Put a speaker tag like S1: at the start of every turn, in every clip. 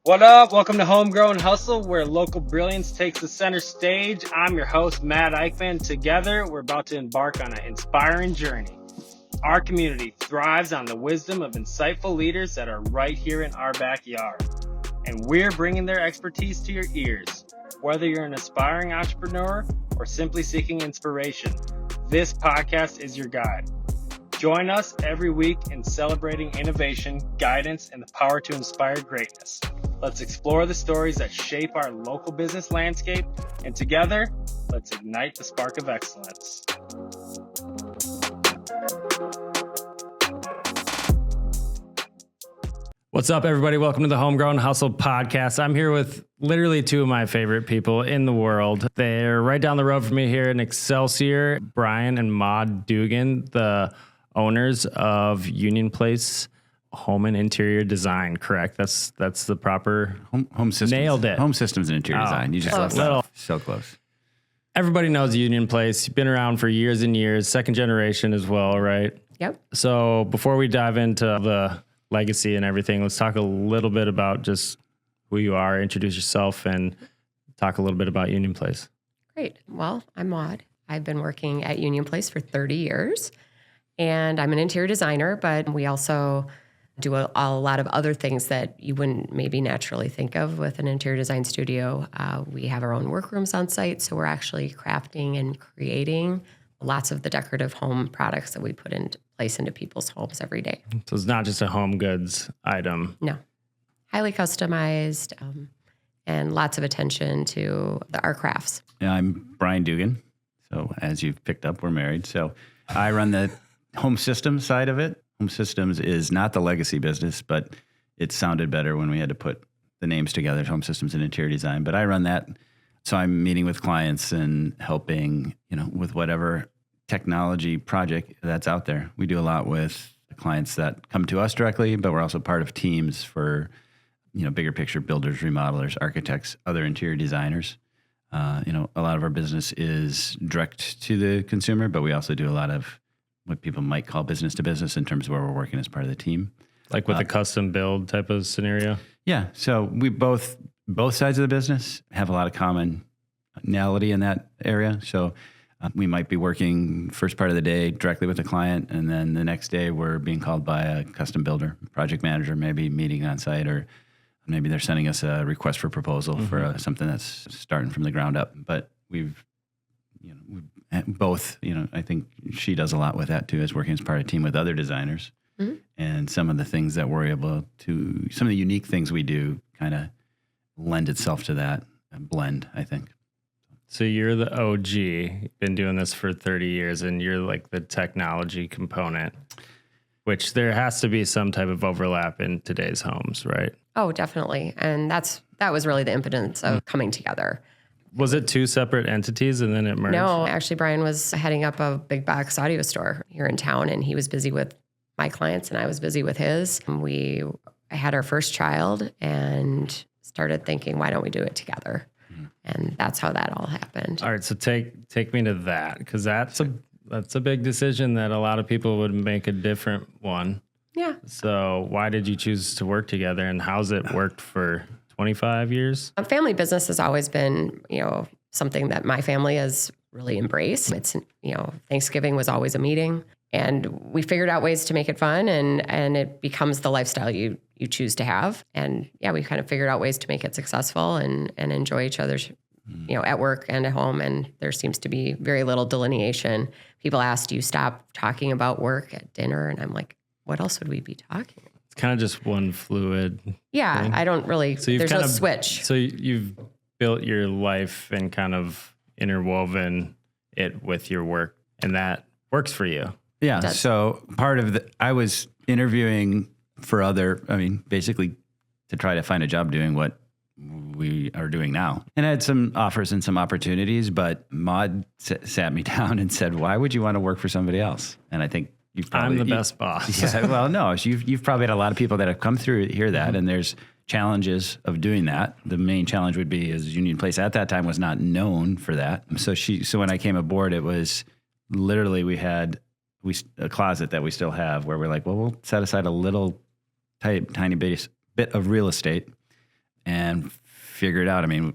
S1: What up? Welcome to Homegrown Hustle, where local brilliance takes the center stage. I'm your host, Matt Eichmann. Together, we're about to embark on an inspiring journey. Our community thrives on the wisdom of insightful leaders that are right here in our backyard. And we're bringing their expertise to your ears. Whether you're an aspiring entrepreneur or simply seeking inspiration, this podcast is your guide. Join us every week in celebrating innovation, guidance, and the power to inspire greatness. Let's explore the stories that shape our local business landscape, and together, let's ignite the spark of excellence. What's up, everybody? Welcome to the Homegrown Hustle podcast. I'm here with literally two of my favorite people in the world. They're right down the road from me here in Excelsior, Brian and Maud Duggan, the owners of Union Place Home and Interior Design, correct? That's the proper
S2: home systems.
S1: Nailed it.
S2: Home systems and interior design. You just left off. So close.
S1: Everybody knows Union Place. You've been around for years and years, second generation as well, right?
S3: Yep.
S1: So before we dive into the legacy and everything, let's talk a little bit about just who you are, introduce yourself, and talk a little bit about Union Place.
S3: Great. Well, I'm Maud. I've been working at Union Place for 30 years, and I'm an interior designer, but we also do a lot of other things that you wouldn't maybe naturally think of with an interior design studio. We have our own workrooms on site, so we're actually crafting and creating lots of the decorative home products that we put in place into people's homes every day.
S1: So it's not just a home goods item.
S3: No. Highly customized and lots of attention to our crafts.
S2: Yeah, I'm Brian Duggan. So as you've picked up, we're married. So I run the home systems side of it. Home systems is not the legacy business, but it sounded better when we had to put the names together, home systems and interior design. But I run that. So I'm meeting with clients and helping, with whatever technology project that's out there. We do a lot with clients that come to us directly, but we're also part of teams for, bigger picture builders, remodelers, architects, other interior designers. A lot of our business is direct to the consumer, but we also do a lot of what people might call business to business in terms of where we're working as part of the team.
S1: Like with a custom build type of scenario?
S2: Yeah. So we both sides of the business have a lot of commonality in that area. So we might be working first part of the day directly with the client, and then the next day we're being called by a custom builder, project manager, maybe meeting on site, or maybe they're sending us a request for proposal for something that's starting from the ground up. But we've both, I think she does a lot with that too, as working as part of a team with other designers. Mm-hmm. And some of the things that we're able to, some of the unique things we do kind of lend itself to that blend, I think.
S1: So you're the OG, been doing this for 30 years, and you're like the technology component, which there has to be some type of overlap in today's homes, right?
S3: Oh, definitely. And that was really the impetus of coming together.
S1: Was it two separate entities and then it merged?
S3: No, actually, Brian was heading up a big box audio store here in town, and he was busy with my clients and I was busy with his. We had our first child and started thinking, why don't we do it together? And that's how that all happened.
S1: All right, so take me to that, because that's a big decision that a lot of people would make a different one.
S3: Yeah.
S1: So why did you choose to work together, and how's it worked for 25 years?
S3: Family business has always been, something that my family has really embraced. It's, Thanksgiving was always a meeting, and we figured out ways to make it fun, and it becomes the lifestyle you choose to have. And yeah, we kind of figured out ways to make it successful and enjoy each other's, at work and at home. And there seems to be very little delineation. People ask, do you stop talking about work at dinner? And I'm like, what else would we be talking about?
S1: It's kind of just one fluid
S3: Yeah,
S1: thing.
S3: I don't really,
S1: so
S3: there's no switch.
S1: So you've built your life and kind of interwoven it with your work, and that works for you.
S2: Yeah. So part of I was interviewing for basically to try to find a job doing what we are doing now. And I had some offers and some opportunities, but Maud sat me down and said, why would you want to work for somebody else? And I think
S1: I'm the best boss.
S2: Yeah, well, no, you've probably had a lot of people that have come through hear that, and there's challenges of doing that. The main challenge would be is Union Place at that time was not known for that. So when I came aboard, it was literally we had a closet that we still have where we're like, well, we'll set aside a little tiny bit of real estate and figure it out. I mean,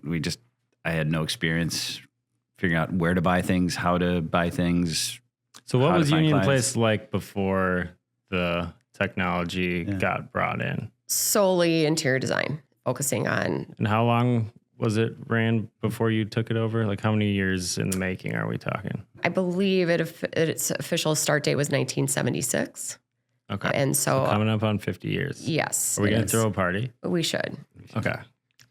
S2: I had no experience figuring out where to buy things, how to buy things.
S4: So what was Union
S2: clients.
S4: Place like before the technology got brought in?
S3: Solely interior design, focusing on.
S4: And how long was it ran before you took it over? Like how many years in the making are we talking?
S3: I believe its official start date was 1976.
S4: Okay.
S3: And so
S4: coming up on 50 years.
S3: Yes.
S4: Are we going to throw a party?
S3: We should.
S4: Okay.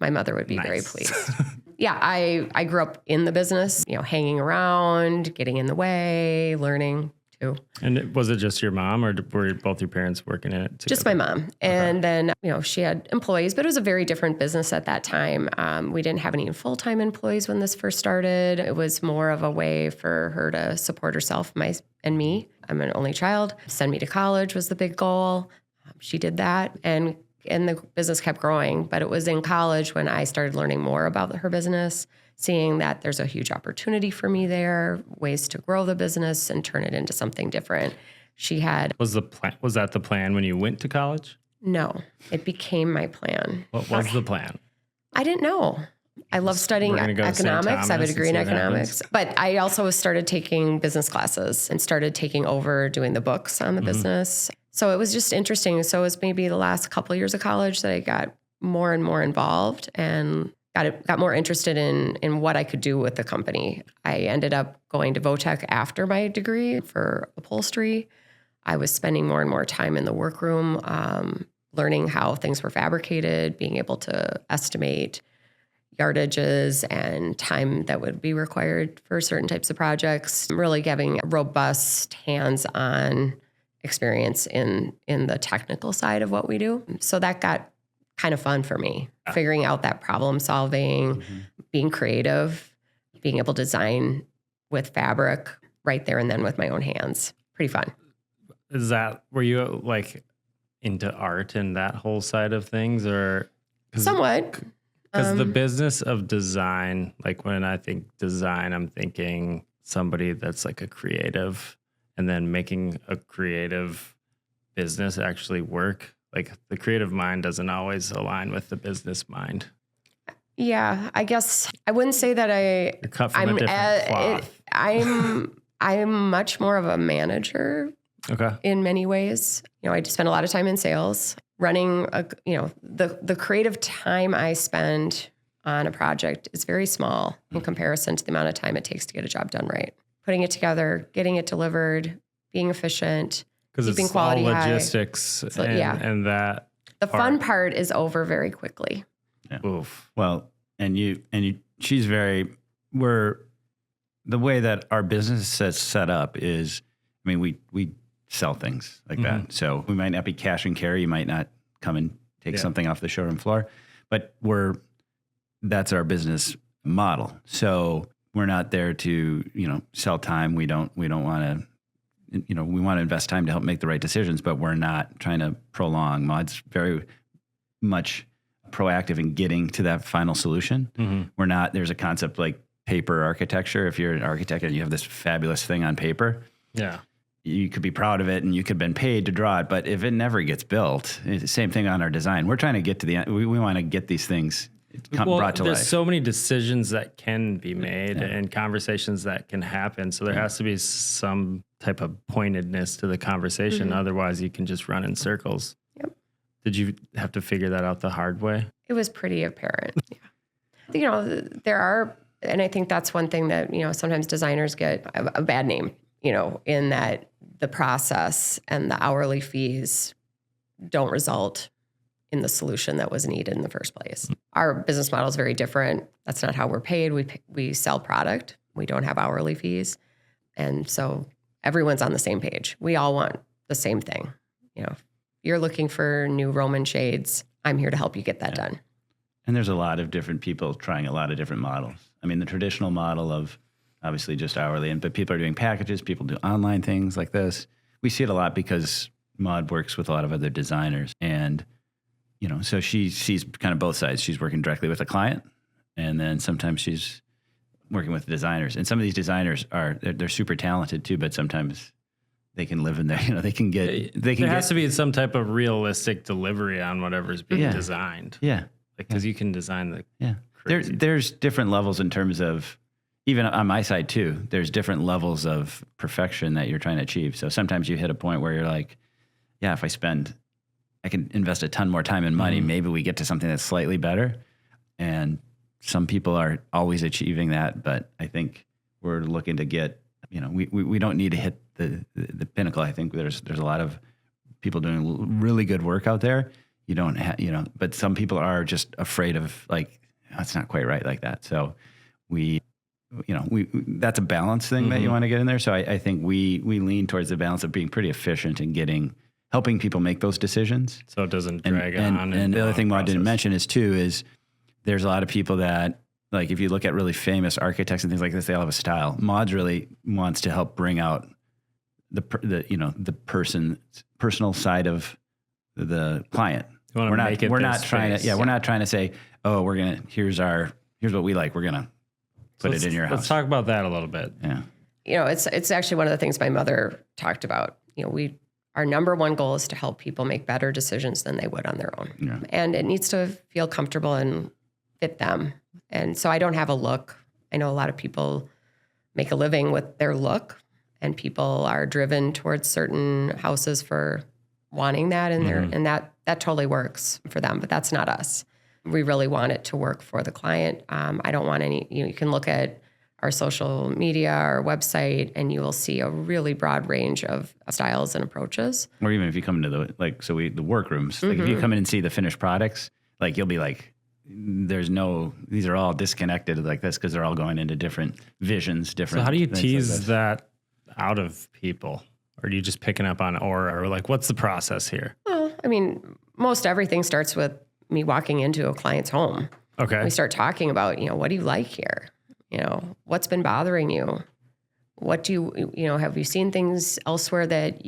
S3: My mother would be
S4: Nice.
S3: very pleased. Yeah, I grew up in the business, hanging around, getting in the way, learning too.
S4: And was it just your mom, or were both your parents working in it together?
S3: Just my mom. And then, she had employees, but it was a very different business at that time. We didn't have any full-time employees when this first started. It was more of a way for her to support herself and me. I'm an only child. Send me to college was the big goal. She did that. And the business kept growing. But it was in college when I started learning more about her business, seeing that there's a huge opportunity for me there, ways to grow the business and turn it into something different. She had...
S4: Was that the plan when you went to college?
S3: No, it became my plan.
S4: What was the plan?
S3: I didn't know. I love studying economics. I have a degree in economics. But I also started taking business classes and started taking over doing the books on the business. So it was just interesting. So it was maybe the last couple of years of college that I got more and more involved and got more interested in what I could do with the company. I ended up going to Votech after my degree for upholstery. I was spending more and more time in the workroom, learning how things were fabricated, being able to estimate yardages and time that would be required for certain types of projects, really having a robust hands-on experience in the technical side of what we do. So that got kind of fun for me, figuring out that problem solving, being creative, being able to design with fabric right there and then with my own hands. Pretty fun.
S4: Were you like into art and that whole side of things, or?
S3: Somewhat.
S4: Because the business of design, like when I think design, I'm thinking somebody that's like a creative, and then making a creative business actually work. Like the creative mind doesn't always align with the business mind.
S3: Yeah, I guess I wouldn't say that
S4: You're cut from a different cloth.
S3: I'm much more of a manager.
S4: Okay.
S3: In many ways. I just spend a lot of time in sales, running the creative time I spend on a project is very small in comparison to the amount of time it takes to get a job done right. Putting it together, getting it delivered, being efficient, keeping quality
S4: all
S3: high.
S4: Logistics and that.
S3: The fun part is over very quickly.
S2: Yeah.
S4: Oof.
S2: Well, she's the way that our business is set up is, we sell things like that. So we might not be cash and carry. You might not come and take something off the showroom floor, but that's our business model. So we're not there to, sell time. We don't want to, we want to invest time to help make the right decisions, but we're not trying to prolong. Maud's very much proactive in getting to that final solution. We're not, there's a concept like paper architecture. If you're an architect and you have this fabulous thing on paper, you could be proud of it and you could have been paid to draw it, but if it never gets built, it's the same thing on our design. We're trying to get to the end. We want to get these things brought to life.
S4: There's so many decisions that can be made and conversations that can happen. So there has to be some type of pointedness to the conversation. Otherwise, you can just run in circles.
S3: Yep.
S4: Did you have to figure that out the hard way?
S3: It was pretty apparent. There are, and I think that's one thing that, sometimes designers get a bad name, in that the process and the hourly fees don't result in the solution that was needed in the first place. Our business model is very different. That's not how we're paid. We sell product. We don't have hourly fees. And so everyone's on the same page. We all want the same thing. If you're looking for new Roman shades, I'm here to help you get that done.
S2: And there's a lot of different people trying a lot of different models. The traditional model of obviously just hourly, but people are doing packages, people do online things like this. We see it a lot because Maud works with a lot of other designers. And, so she sees kind of both sides. She's working directly with a client, and then sometimes she's working with designers. And some of these designers they're super talented too, but sometimes they can live in there. There
S4: has to be some type of realistic delivery on whatever's being designed.
S2: Yeah.
S4: Because you can design the
S2: There's different levels in terms of, even on my side too, there's different levels of perfection that you're trying to achieve. So sometimes you hit a point where you're like, yeah, if I can invest a ton more time and money, maybe we get to something that's slightly better. And some people are always achieving that, but I think we're looking to get, we don't need to hit the pinnacle. I think there's a lot of people doing really good work out there. You don't have, but some people are just afraid of like, it's not quite right like that. So that's a balance thing that you want to get in there. So I think we lean towards the balance of being pretty efficient and helping people make those decisions.
S4: So it doesn't drag on.
S2: And the other thing Maud didn't mention is there's a lot of people that, like, if you look at really famous architects and things like this, they all have a style. Maud really wants to help bring out the personal side of the client. We're not trying to say, oh, here's what we like. We're going to put it in your house.
S4: Let's talk about that a little bit.
S2: Yeah.
S3: It's actually one of the things my mother talked about. Our number one goal is to help people make better decisions than they would on their own. Yeah. And it needs to feel comfortable and fit them. And so I don't have a look. I know a lot of people make a living with their look, and people are driven towards certain houses for wanting that in there. And that totally works for them, but that's not us. We really want it to work for the client. I don't want you can look at our social media, our website, and you will see a really broad range of styles and approaches.
S2: Or even if you come into the workrooms, like if you come in and see the finished products, like you'll be like, these are all disconnected like this because they're all going into different visions, different.
S4: So how do you tease that out of people? Or are you just picking up on aura, or like, what's the process here?
S3: Well, I mean, most everything starts with me walking into a client's home.
S4: Okay.
S3: We start talking about, what do you like here? What's been bothering you? What do you, have you seen things elsewhere that,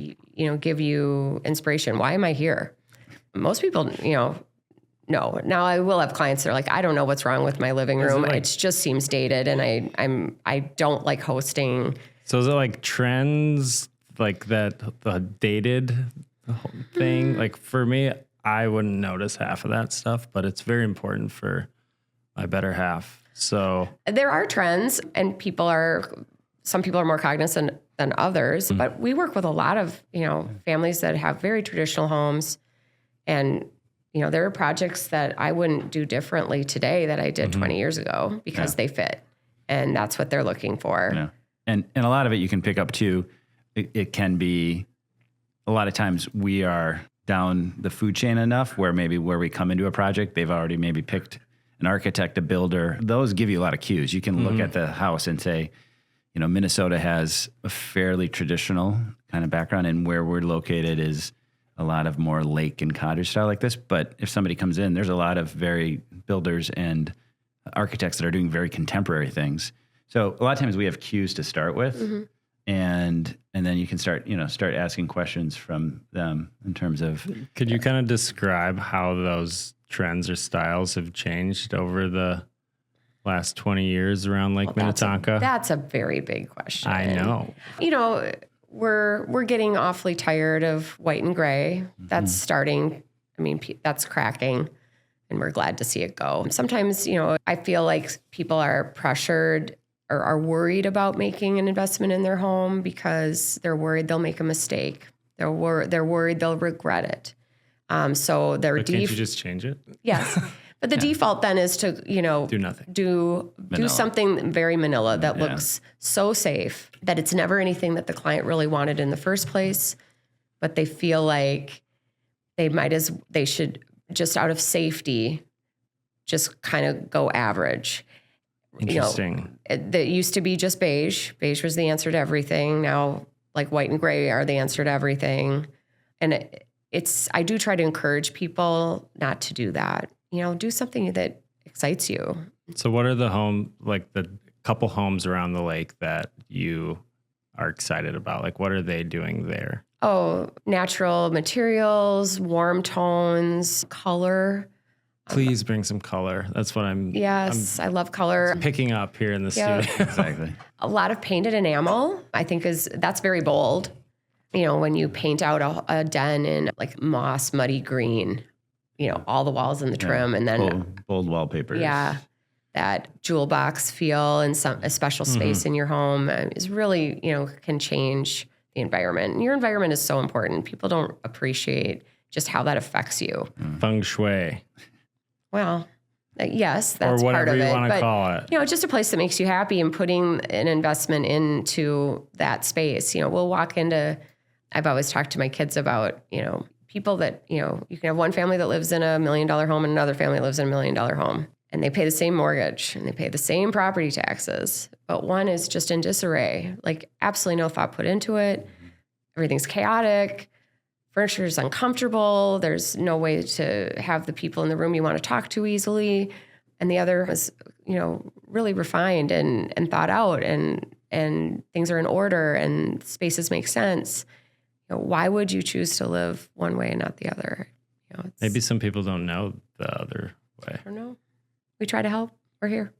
S3: give you inspiration? Why am I here? Most people, no. Now I will have clients that are like, I don't know what's wrong with my living room. It just seems dated, and I don't like hosting.
S4: So is it like trends like that, the dated thing? Like for me, I wouldn't notice half of that stuff, but it's very important for my better half. So
S3: there are trends, and some people are more cognizant than others, but we work with a lot of, families that have very traditional homes, and, there are projects that I wouldn't do differently today that I did 20 years ago because they fit, and that's what they're looking for.
S2: Yeah. And a lot of it you can pick up too. It can be, a lot of times we are down the food chain enough where we come into a project, they've already maybe picked an architect, a builder. Those give you a lot of cues. You can look at the house and say, Minnesota has a fairly traditional kind of background, and where we're located is a lot of more lake and cottage style like this. But if somebody comes in, there's a lot of very builders and architects that are doing very contemporary things. So a lot of times we have cues to start with, and then you can start asking questions from them in terms of.
S4: Could you kind of describe how those trends or styles have changed over the last 20 years around Lake Minnetonka?
S3: That's a very big question.
S4: I know.
S3: We're getting awfully tired of white and gray. That's starting. I mean, that's cracking, and we're glad to see it go. Sometimes, I feel like people are pressured or are worried about making an investment in their home because they're worried they'll make a mistake. They're worried they'll regret it. So
S4: can't you just change it?
S3: Yes. But the default then is to,
S4: do nothing.
S3: Do something very vanilla that looks so safe that it's never anything that the client really wanted in the first place, but they feel like they should just out of safety just kind of go average.
S4: Interesting.
S3: That used to be just beige. Beige was the answer to everything. Now, like white and gray are the answer to everything. And I do try to encourage people not to do that. Do something that excites you.
S4: So what are the couple homes around the lake that you are excited about? Like, what are they doing there?
S3: Oh, natural materials, warm tones, color.
S4: Please bring some color. That's what I'm.
S3: Yes, I love color.
S4: Picking up here in the studio.
S2: Exactly.
S3: A lot of painted enamel, I think that's very bold. When you paint out a den in like moss, muddy green, all the walls and the trim, and then
S2: bold wallpaper.
S3: Yeah, that jewel box feel and a special space in your home is really, can change the environment. And your environment is so important. People don't appreciate just how that affects you.
S4: Feng shui.
S3: Well, yes, that's
S4: or
S3: part
S4: whatever
S3: of it.
S4: you want to call it.
S3: Just a place that makes you happy and putting an investment into that space. We'll walk into, I've always talked to my kids about, people that, you can have one family that lives in $1 million home and another family that lives in $1 million home. And they pay the same mortgage and they pay the same property taxes. But one is just in disarray, like absolutely no thought put into it. Everything's chaotic. Furniture is uncomfortable. There's no way to have the people in the room you want to talk to easily. And the other is, really refined and thought out and things are in order and spaces make sense. Why would you choose to live one way and not the other?
S4: Maybe some people don't know the other way.
S3: I don't know. We try to help. We're here.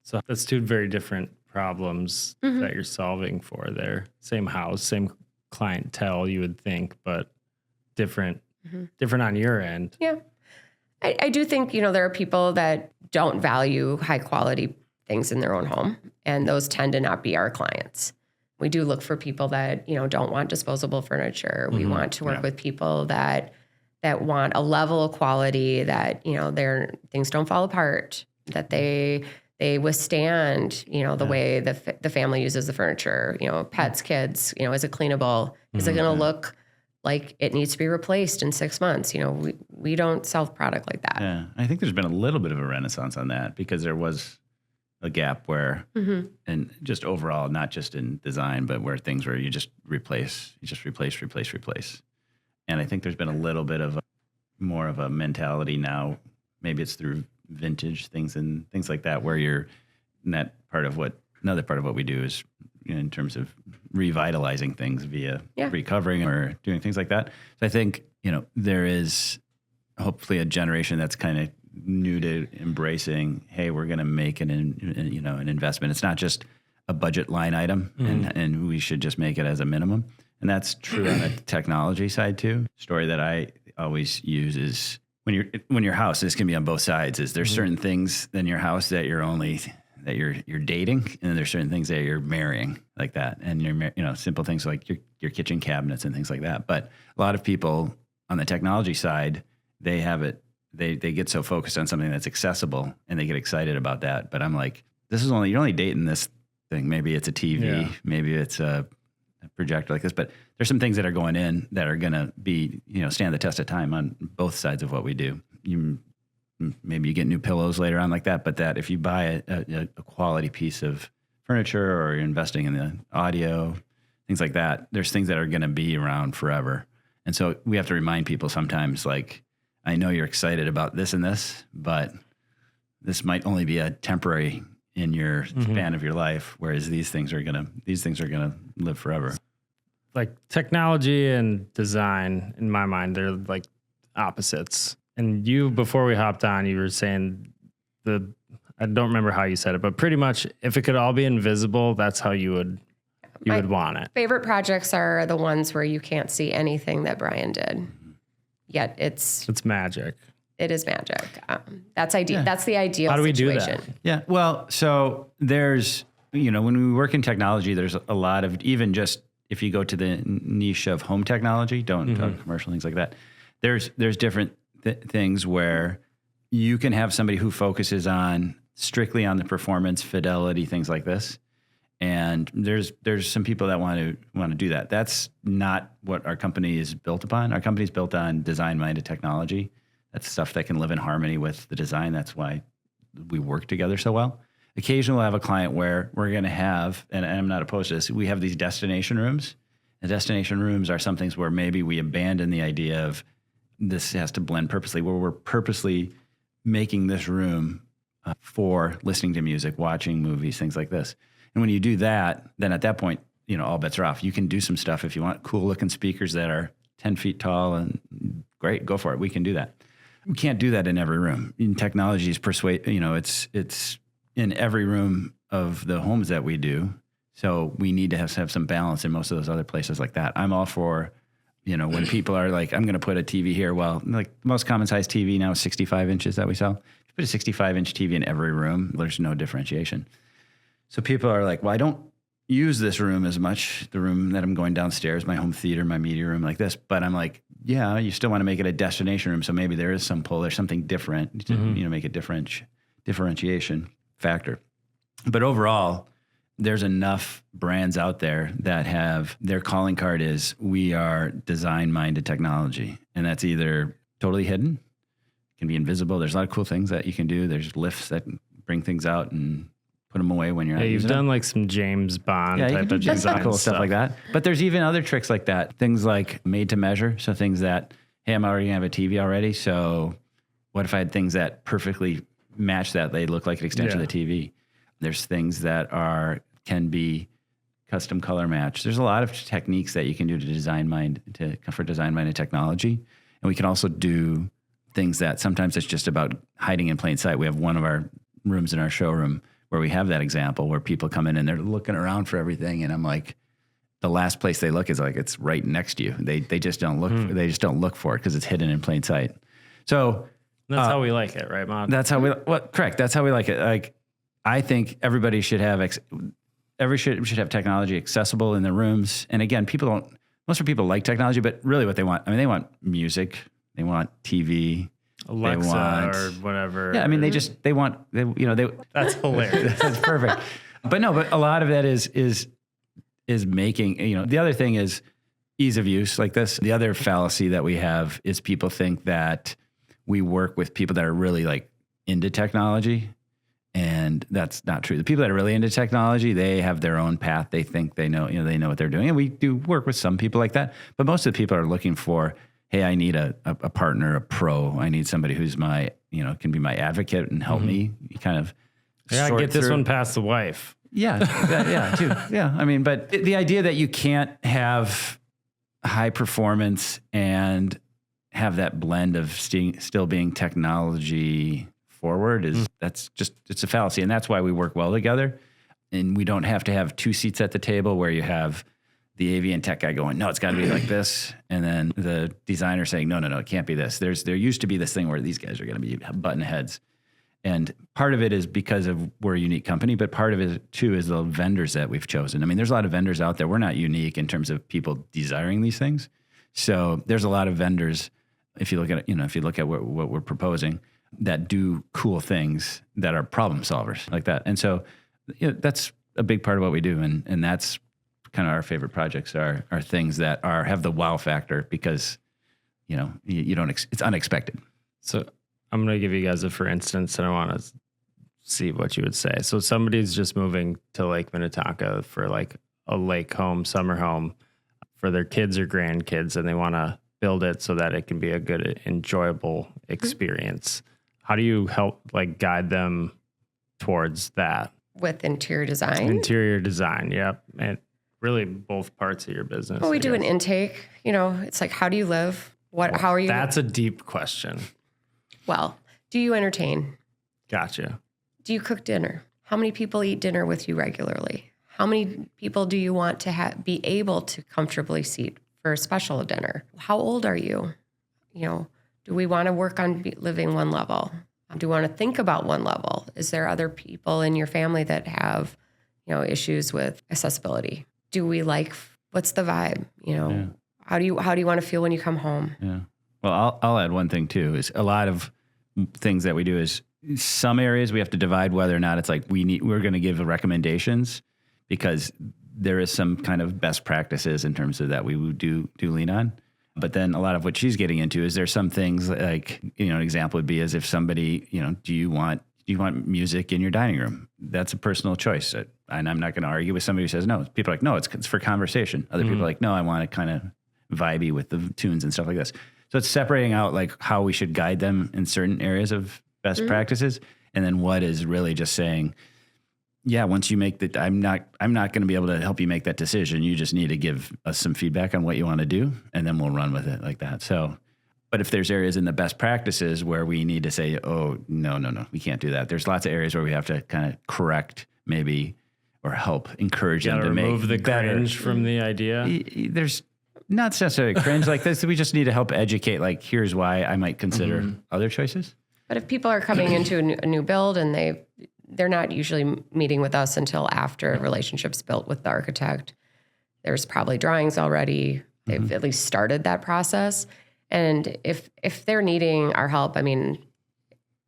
S4: So that's two very different problems that you're solving for there. Same house, same clientele, you would think, but different on your end.
S3: Yeah. I do think, there are people that don't value high quality things in their own home, and those tend to not be our clients. We do look for people that, don't want disposable furniture. We want to work with people that want a level of quality that, their things don't fall apart, that they withstand, the way the family uses the furniture, pets, kids, is it cleanable? Is it going to look like it needs to be replaced in 6 months? We don't sell product like that.
S2: Yeah. I think there's been a little bit of a renaissance on that because there was a gap where, and just overall, not just in design, but where things where you just replace. And I think there's been a little bit of more of a mentality now. Maybe it's through vintage things and things like that, where you're another part of what we do is in terms of revitalizing things via recovering or doing things like that. So I think, there is hopefully a generation that's kind of new to embracing, hey, we're going to make an investment. It's not just a budget line item and we should just make it as a minimum. And that's true on the technology side too. Story that I always use is when your house, this can be on both sides, is there's certain things in your house that you're dating, and then there's certain things that you're marrying, like that. And you're simple things like your kitchen cabinets and things like that. But a lot of people on the technology side, they get so focused on something that's accessible and they get excited about that. But I'm like, you're only dating this thing. Maybe it's a TV, maybe it's a projector like this, but there's some things that are going in that are going to be, stand the test of time on both sides of what we do. Maybe you get new pillows later on like that, but that if you buy a quality piece of furniture or you're investing in the audio, things like that, there's things that are going to be around forever. And so we have to remind people sometimes, like, I know you're excited about this and this, but this might only be a temporary in your span of your life, whereas these things are gonna live forever.
S4: Like technology and design, in my mind, they're like opposites. And you, before we hopped on, you were saying I don't remember how you said it, but pretty much if it could all be invisible, that's how you would want it.
S3: Favorite projects are the ones where you can't see anything that Brian did, yet it's
S4: magic.
S3: It is magic. That's ideal. That's the ideal
S4: How do we
S3: situation.
S4: do that?
S2: Yeah. Well, so there's, when we work in technology, there's a lot of, even just if you go to the niche of home technology, don't talk commercial things like that. There's different things where you can have somebody who focuses strictly on the performance, fidelity, things like this. And there's some people that want to do that. That's not what our company is built upon. Our company is built on design-minded technology. That's stuff that can live in harmony with the design. That's why we work together so well. Occasionally we'll have a client where we're going to have, and I'm not opposed to this, we have these destination rooms. And destination rooms are some things where maybe we abandon the idea of this has to blend purposely, where we're purposely making this room for listening to music, watching movies, things like this. And when you do that, then at that point, all bets are off. You can do some stuff if you want cool looking speakers that are 10 feet tall, and great, go for it. We can do that. We can't do that in every room. In technology is it's in every room of the homes that we do. So we need to have some balance in most of those other places like that. I'm all for when people are like, I'm going to put a TV here. Well, like the most common size TV now is 65 inches that we sell. If you put a 65 inch TV in every room, there's no differentiation. So people are like, well, I don't use this room as much, the room that I'm going downstairs, my home theater, my media room like this. But I'm like, yeah, you still want to make it a destination room. So maybe there is some pull, there's something different to, make a differentiation factor. But overall, there's enough brands out there that have their calling card is we are design-minded technology. And that's either totally hidden, can be invisible. There's a lot of cool things that you can do. There's lifts that bring things out and put them away when you're not using them.
S4: You've done like some James Bond type of
S2: design cool stuff like that. But there's even other tricks like that. Things like made to measure. So things that, hey, I'm already going to have a TV already. So what if I had things that perfectly match that? They look like an extension of the TV. There's things that can be custom color match. There's a lot of techniques that you can do for design-minded technology. And we can also do things that sometimes it's just about hiding in plain sight. We have one of our rooms in our showroom where we have that example where people come in and they're looking around for everything. And I'm like, the last place they look is like, it's right next to you. They just don't look, they just don't look for it because it's hidden in plain sight. So
S4: that's how we like it, right, Maud?
S2: That's how correct. That's how we like it. Like, I think everybody should have, should have technology accessible in their rooms. And again, most people like technology, but really what they want, they want music, they want TV,
S4: Alexa or whatever.
S2: Yeah, they want.
S4: That's hilarious.
S2: That's perfect. But a lot of that is making, the other thing is ease of use like this. The other fallacy that we have is people think that we work with people that are really like into technology. And that's not true. The people that are really into technology, they have their own path. They think they know what they're doing. And we do work with some people like that. But most of the people are looking for, hey, I need a partner, a pro. I need somebody who's can be my advocate and help me kind of
S4: get this one past the wife.
S2: Yeah, too. Yeah, but the idea that you can't have high performance and have that blend of still being technology forward it's a fallacy. And that's why we work well together. And we don't have to have two seats at the table where you have the AV and tech guy going, no, it's got to be like this. And then the designer saying, no, it can't be this. There used to be this thing where these guys are going to be button heads. And part of it is because we're a unique company, but part of it too is the vendors that we've chosen. There's a lot of vendors out there. We're not unique in terms of people desiring these things. So there's a lot of vendors, if you look at what we're proposing, that do cool things that are problem solvers like that. And so that's a big part of what we do. And that's kind of our favorite projects are things that have the wow factor because, you don't, it's unexpected.
S4: So I'm going to give you guys a for instance, and I want to see what you would say. So somebody's just moving to Lake Minnetonka for like a lake home, summer home for their kids or grandkids, and they want to build it so that it can be a good, enjoyable experience. How do you help guide them towards that?
S3: With interior design?
S4: Interior design, yep. And really both parts of your business.
S3: Well, we do an intake. It's like, how do you live? How are you?
S4: That's a deep question.
S3: Well, do you entertain?
S4: Gotcha.
S3: Do you cook dinner? How many people eat dinner with you regularly? How many people do you want to be able to comfortably seat for a special dinner? How old are you? Do we want to work on living one level? Do we want to think about one level? Is there other people in your family that have, issues with accessibility? Do we what's the vibe? How do you want to feel when you come home?
S2: Yeah. Well, I'll add one thing too, is a lot of things that we do is some areas we have to divide whether or not it's like we're going to give recommendations because there is some kind of best practices in terms of that we would do lean on. But then a lot of what she's getting into is there's some things like, an example would be as if somebody, do you want music in your dining room? That's a personal choice. And I'm not going to argue with somebody who says no. People are like, no, it's for conversation. Other people are like, no, I want it kind of vibey with the tunes and stuff like this. So it's separating out like how we should guide them in certain areas of best practices. And then what is really just saying, yeah, once you make I'm not going to be able to help you make that decision. You just need to give us some feedback on what you want to do, and then we'll run with it like that. So, but if there's areas in the best practices where we need to say, oh, no, we can't do that. There's lots of areas where we have to kind of correct maybe or help encourage them to
S4: remove the cringe from the idea.
S2: not necessarily cringe like this. We just need to help educate, like, here's why I might consider other choices.
S3: But if people are coming into a new build and they're not usually meeting with us until after a relationship's built with the architect, there's probably drawings already. They've at least started that process. And if they're needing our help, I mean,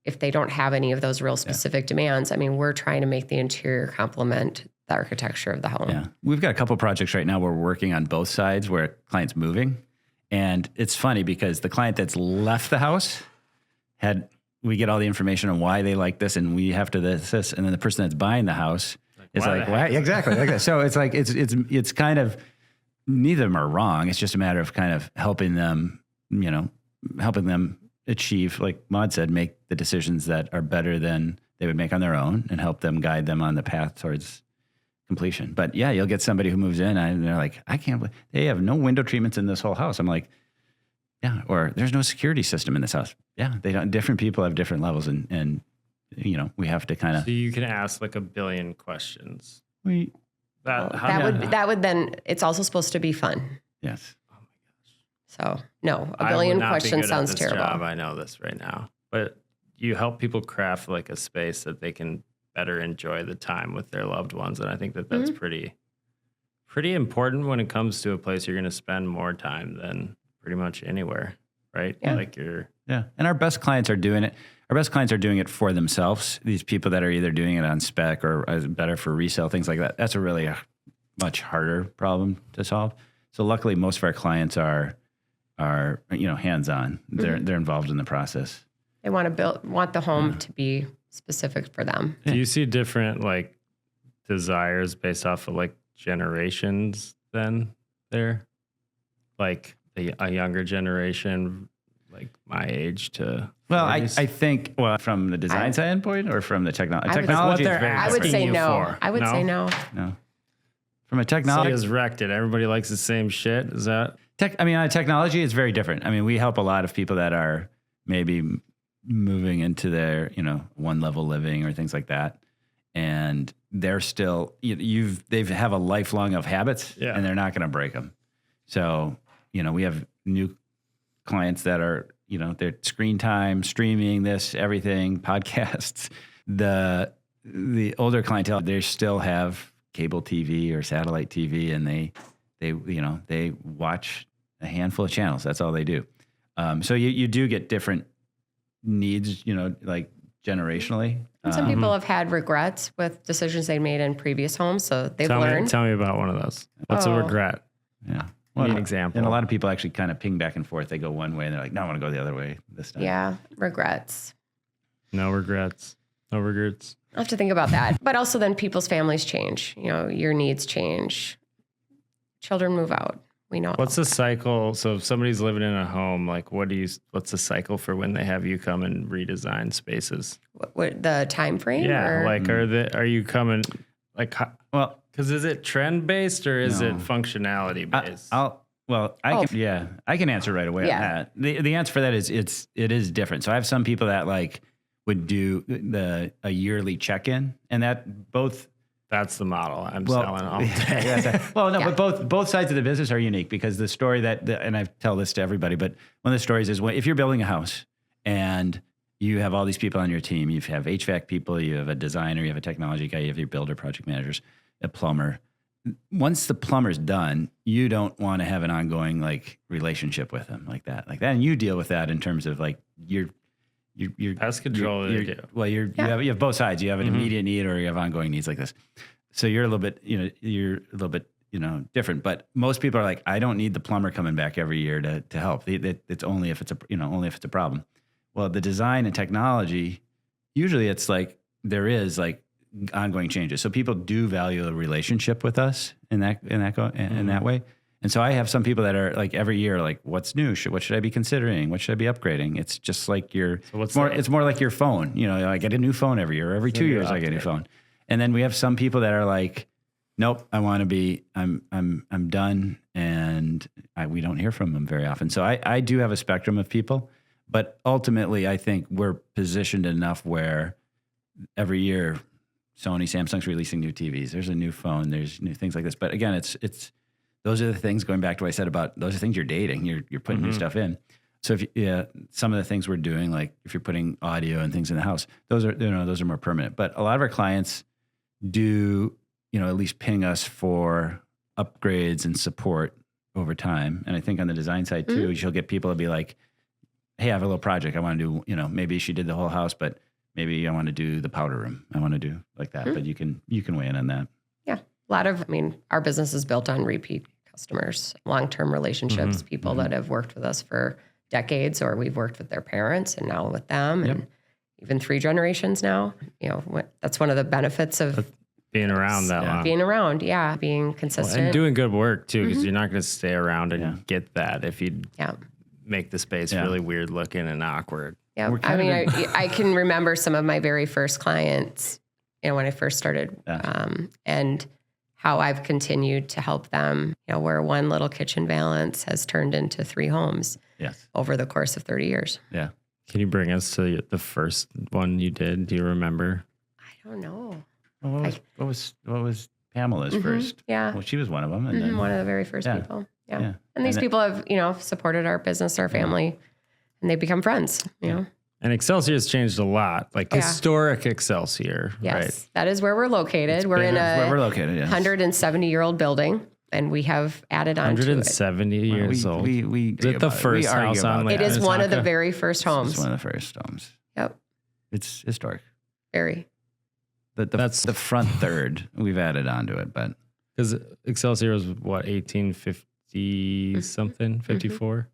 S3: if they don't have any of those real specific demands, I mean, we're trying to make the interior complement the architecture of the home.
S2: Yeah. We've got a couple projects right now where we're working on both sides where a client's moving. And it's funny because the client that's left the house we get all the information on why they like this and we have to this. And then the person that's buying the house is like, why? Exactly. Like that. So it's like, it's kind of, neither of them are wrong. It's just a matter of kind of helping them achieve, like Maud said, make the decisions that are better than they would make on their own and help them guide them on the path towards completion. But yeah, you'll get somebody who moves in and they're like, I can't believe they have no window treatments in this whole house. I'm like, yeah, or there's no security system in this house. Yeah, they don't. Different people have different levels, and we have to kind of.
S4: So you can ask like a billion questions.
S3: That would then. It's also supposed to be fun.
S2: Yes.
S4: Oh my gosh.
S3: So no, a billion questions sounds terrible.
S4: Job. I know this right now, but you help people craft like a space that they can better enjoy the time with their loved ones, and I think that's pretty important when it comes to a place you're going to spend more time than pretty much anywhere, right?
S3: Yeah.
S4: Like
S2: and our best clients are doing it. Our best clients are doing it for themselves. These people that are either doing it on spec or better for resale, things like that. That's a much harder problem to solve. So luckily, most of our clients are hands-on. They're involved in the process.
S3: They want the home to be specific for them.
S4: Do you see different like desires based off of like generations then there? Like a younger generation, like my age to...
S2: Well, I think, from the design standpoint or from the technology?
S3: Technology
S2: is very
S3: I would say no. I would say no.
S2: No. From a technology...
S4: is wrecked it. Everybody likes the same shit. Is that...
S2: on technology, it's very different. I mean, we help a lot of people that are maybe moving into their, one level living or things like that. And they're still, they have a lifelong of habits and they're not going to break them. So, we have new clients that are, their screen time, streaming this, everything, podcasts. The older clientele, they still have cable TV or satellite TV, and they watch a handful of channels. That's all they do. So you do get different needs, like generationally.
S3: Some people have had regrets with decisions they made in previous homes, so they've learned.
S4: Tell me about one of those. What's a regret?
S2: Yeah.
S4: Well, an example.
S2: And a lot of people actually kind of ping back and forth. They go one way and they're like, no, I want to go the other way this time.
S3: Yeah, regrets.
S4: No regrets. No regrets.
S3: I'll have to think about that. But also then people's families change. Your needs change. Children move out. We know.
S4: What's the cycle? So if somebody's living in a home, like what's the cycle for when they have you come and redesign spaces?
S3: What the time frame?
S4: Yeah. Like are you coming like, well, because is it trend based or is it functionality based?
S2: I can answer right away on that. The answer for that is it is different. So I have some people that like would do a yearly check-in, and that both.
S4: That's the model I'm selling all day.
S2: But both sides of the business are unique because the story and I tell this to everybody, but one of the stories is if you're building a house and you have all these people on your team, you have HVAC people, you have a designer, you have a technology guy, you have your builder, project managers, a plumber. Once the plumber's done, you don't want to have an ongoing like relationship with them like that. And you deal with that in terms of like your
S4: pest control.
S2: You have both sides. You have an immediate need or you have ongoing needs like this. So you're a little bit, different. But most people are like, I don't need the plumber coming back every year to help. It's only if it's a problem. Well, the design and technology, usually it's like there is like ongoing changes. So people do value a relationship with us in that way. And so I have some people that are like every year, like, what's new? What should I be considering? What should I be upgrading? It's just like it's more like your phone. I get a new phone every year. Every 2 years I get a new phone. And then we have some people that are like, nope, I'm done. And we don't hear from them very often. So I do have a spectrum of people, but ultimately I think we're positioned enough where every year Sony, Samsung's releasing new TVs. There's a new phone. There's new things like this. But again, it's those are the things, going back to what I said about those are things you're dating, you're putting new stuff in. So if some of the things we're doing, like if you're putting audio and things in the house, those are more permanent. But a lot of our clients do, at least ping us for upgrades and support over time. And I think on the design side too, you'll get people to be like, hey, I have a little project. I want to do, maybe she did the whole house, but maybe I want to do the powder room. I want to do like that. But you can weigh in on that.
S3: Yeah. A lot of, our business is built on repeat customers, long-term relationships, people that have worked with us for decades, or we've worked with their parents and now with them, and even 3 generations now. That's one of the benefits of
S4: being around that long.
S3: Being around, being consistent.
S4: And doing good work too, because you're not going to stay around and get that if you make the space really weird looking and awkward.
S3: Yeah, I can remember some of my very first clients, when I first started, and how I've continued to help them, where one little kitchen balance has turned into 3 homes over the course of 30 years.
S2: Yeah.
S4: Can you bring us to the first one you did? Do you remember?
S3: I don't know.
S2: Well, what was Pamela's first?
S3: Yeah.
S2: Well, she was one of them. And then,
S3: one of the very first people. Yeah. And these
S2: then,
S3: people have, supported our business, our family, and they've become friends,
S4: And Excelsior has changed a lot, like historic Excelsior, right?
S3: That is where we're located. We're in a 170-year-old building, and we have added on
S4: 170 years old.
S2: Is
S4: it the first house on Lake
S3: It is
S4: Minnetonka?
S3: one of the very first homes.
S2: It's one of the first homes.
S3: Yep.
S2: It's historic.
S3: Very.
S2: That's the front third. We've added on to it, but
S4: because Excelsior was what, 1850 something, 54.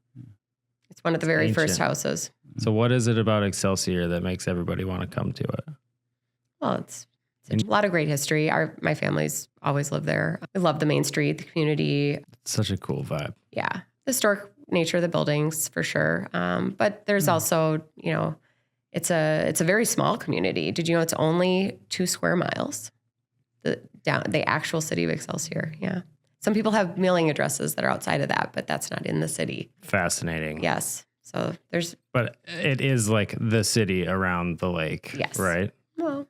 S3: It's one of the very first houses.
S4: So what is it about Excelsior that makes everybody want to come to it?
S3: Well, it's a lot of great history. My family's always lived there. We love the main street, the community.
S4: It's such a cool vibe.
S3: Yeah. The historic nature of the buildings for sure. But there's also, it's a very small community. Did you know it's only 2 square miles? The actual city of Excelsior. Yeah. Some people have mailing addresses that are outside of that, but that's not in the city.
S4: Fascinating.
S3: Yes. So
S4: but it is like the city around the lake, right?
S3: Well,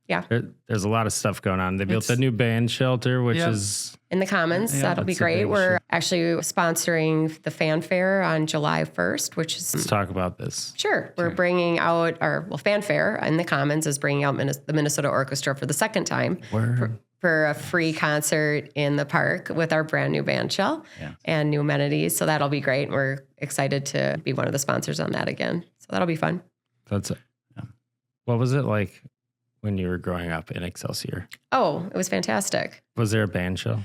S3: yeah.
S4: There's a lot of stuff going on. They built the new band shelter, which is
S3: in the Commons. That'll be great. We're actually sponsoring the fanfare on July 1st, which is...
S4: Let's talk about this.
S3: Sure. We're bringing out fanfare in the Commons is bringing out the Minnesota Orchestra for the second time. For a free concert in the park with our brand new band shell and new amenities. So that'll be great. We're excited to be one of the sponsors on that again. So that'll be fun.
S4: What was it like when you were growing up in Excelsior?
S3: Oh, it was fantastic.
S4: Was there a band shell?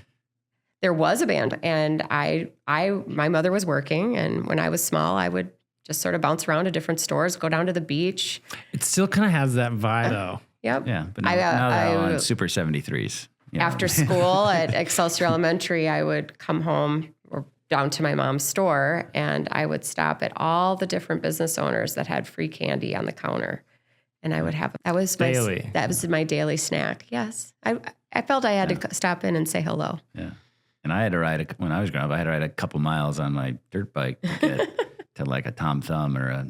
S3: There was a band, and my mother was working, and when I was small, I would just sort of bounce around to different stores, go down to the beach.
S4: It still kind of has that vibe though.
S3: Yep.
S2: Yeah, but now they're all on Super 73s.
S3: After school at Excelsior Elementary, I would come home or down to my mom's store, and I would stop at all the different business owners that had free candy on the counter. And I would have, that was my daily snack. Yes. I felt I had to stop in and say hello.
S2: Yeah. And I had to ride, when I was growing up, I had to ride a couple miles on my dirt bike to get to like a Tom Thumb or a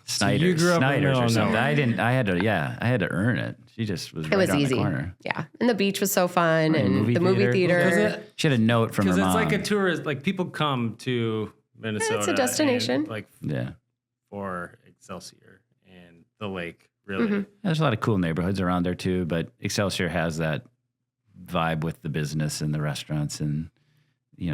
S2: Snyder's or something. I had to earn it. She just was right on the corner.
S3: Yeah. And the beach was so fun, and the movie theater.
S2: She had a note from her mom.
S4: Because it's like a tourist, like people come to Minnesota.
S3: Yeah, it's a destination.
S4: For Excelsior and the lake, really. Mm-hmm.
S2: There's a lot of cool neighborhoods around there too, but Excelsior has that vibe with the business and the restaurants and,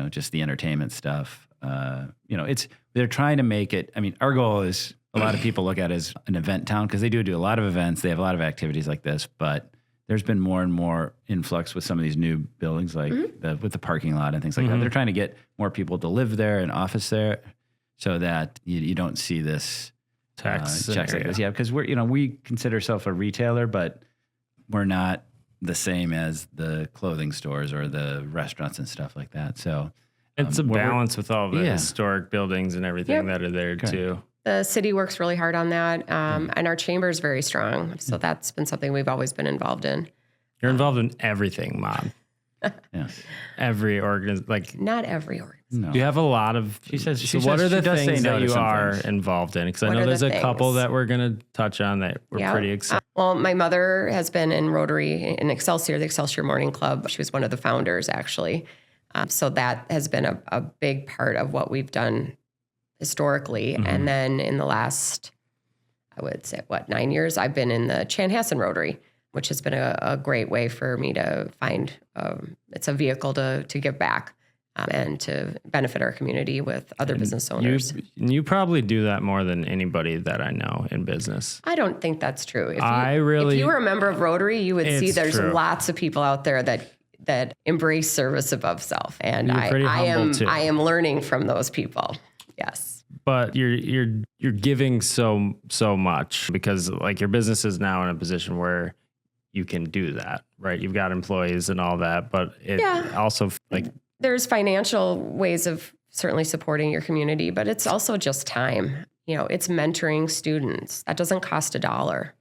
S2: just the entertainment stuff. They're trying to make it, our goal is, a lot of people look at it as an event town because they do a lot of events. They have a lot of activities like this, but there's been more and more influx with some of these new buildings, like with the parking lot and things like that. They're trying to get more people to live there and office there so that you don't see this
S4: tax
S2: checks like this. Yeah, because we consider ourselves a retailer, but we're not the same as the clothing stores or the restaurants and stuff like that. So
S4: it's a balance with all the historic buildings and everything that are there too.
S3: The city works really hard on that, and our chamber is very strong. So that's been something we've always been involved in.
S4: You're involved in everything, Mom. Every
S3: not every organization.
S2: No.
S4: Do you have a lot of? What are the things that you are involved in? Because I know there's a couple that we're going to touch on that we're pretty excited.
S3: Well, my mother has been in Rotary in Excelsior, the Excelsior Morning Club. She was one of the founders, actually. So that has been a big part of what we've done historically.
S2: Mm-hmm.
S3: And then in the last, I would say, 9 years, I've been in the Chanhassen Rotary, which has been a great way for me to find, it's a vehicle to give back and to benefit our community with other business owners.
S4: You probably do that more than anybody that I know in business.
S3: I don't think that's true. If you were a member of Rotary, you would see there's lots of people out there that embrace service above self. And I am learning from those people. Yes.
S4: But you're giving so much because like your business is now in a position where you can do that, right? You've got employees and all that, but also like
S3: there's financial ways of certainly supporting your community, but it's also just time. It's mentoring students. That doesn't cost $1.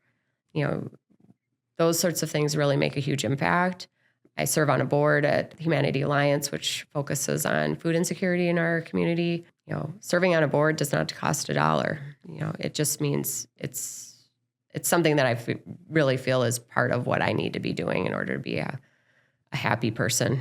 S3: Those sorts of things really make a huge impact. I serve on a board at Humanity Alliance, which focuses on food insecurity in our community. Serving on a board does not cost $1. It just means it's something that I really feel is part of what I need to be doing in order to be a happy person.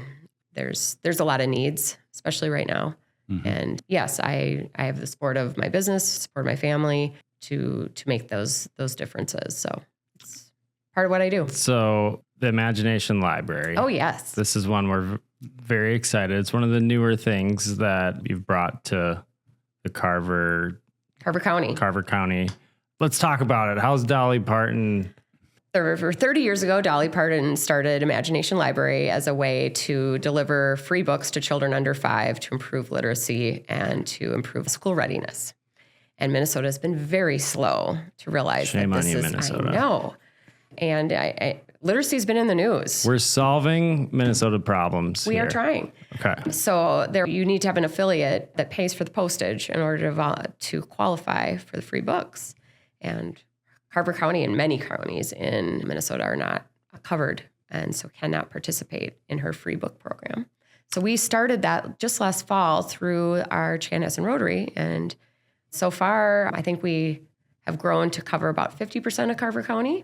S3: There's a lot of needs, especially right now. Mm-hmm. And yes, I have the support of my business, support my family to make those differences. So it's part of what I do.
S4: So the Imagination Library.
S3: Oh, yes.
S4: This is one we're very excited. It's one of the newer things that you've brought to the Carver County. Let's talk about it. How's Dolly Parton?
S3: Over 30 years ago, Dolly Parton started Imagination Library as a way to deliver free books to children under 5 to improve literacy and to improve school readiness. And Minnesota has been very slow to realize
S4: Shame
S3: that this
S4: on you,
S3: is,
S4: Minnesota.
S3: I know. And literacy has been in the news.
S4: We're solving Minnesota problems.
S3: We are trying.
S4: Okay.
S3: So you need to have an affiliate that pays for the postage in order to qualify for the free books. And Carver County and many counties in Minnesota are not covered and so cannot participate in her free book program. So we started that just last fall through our Chanhassen Rotary. And so far, I think we have grown to cover about 50% of Carver County.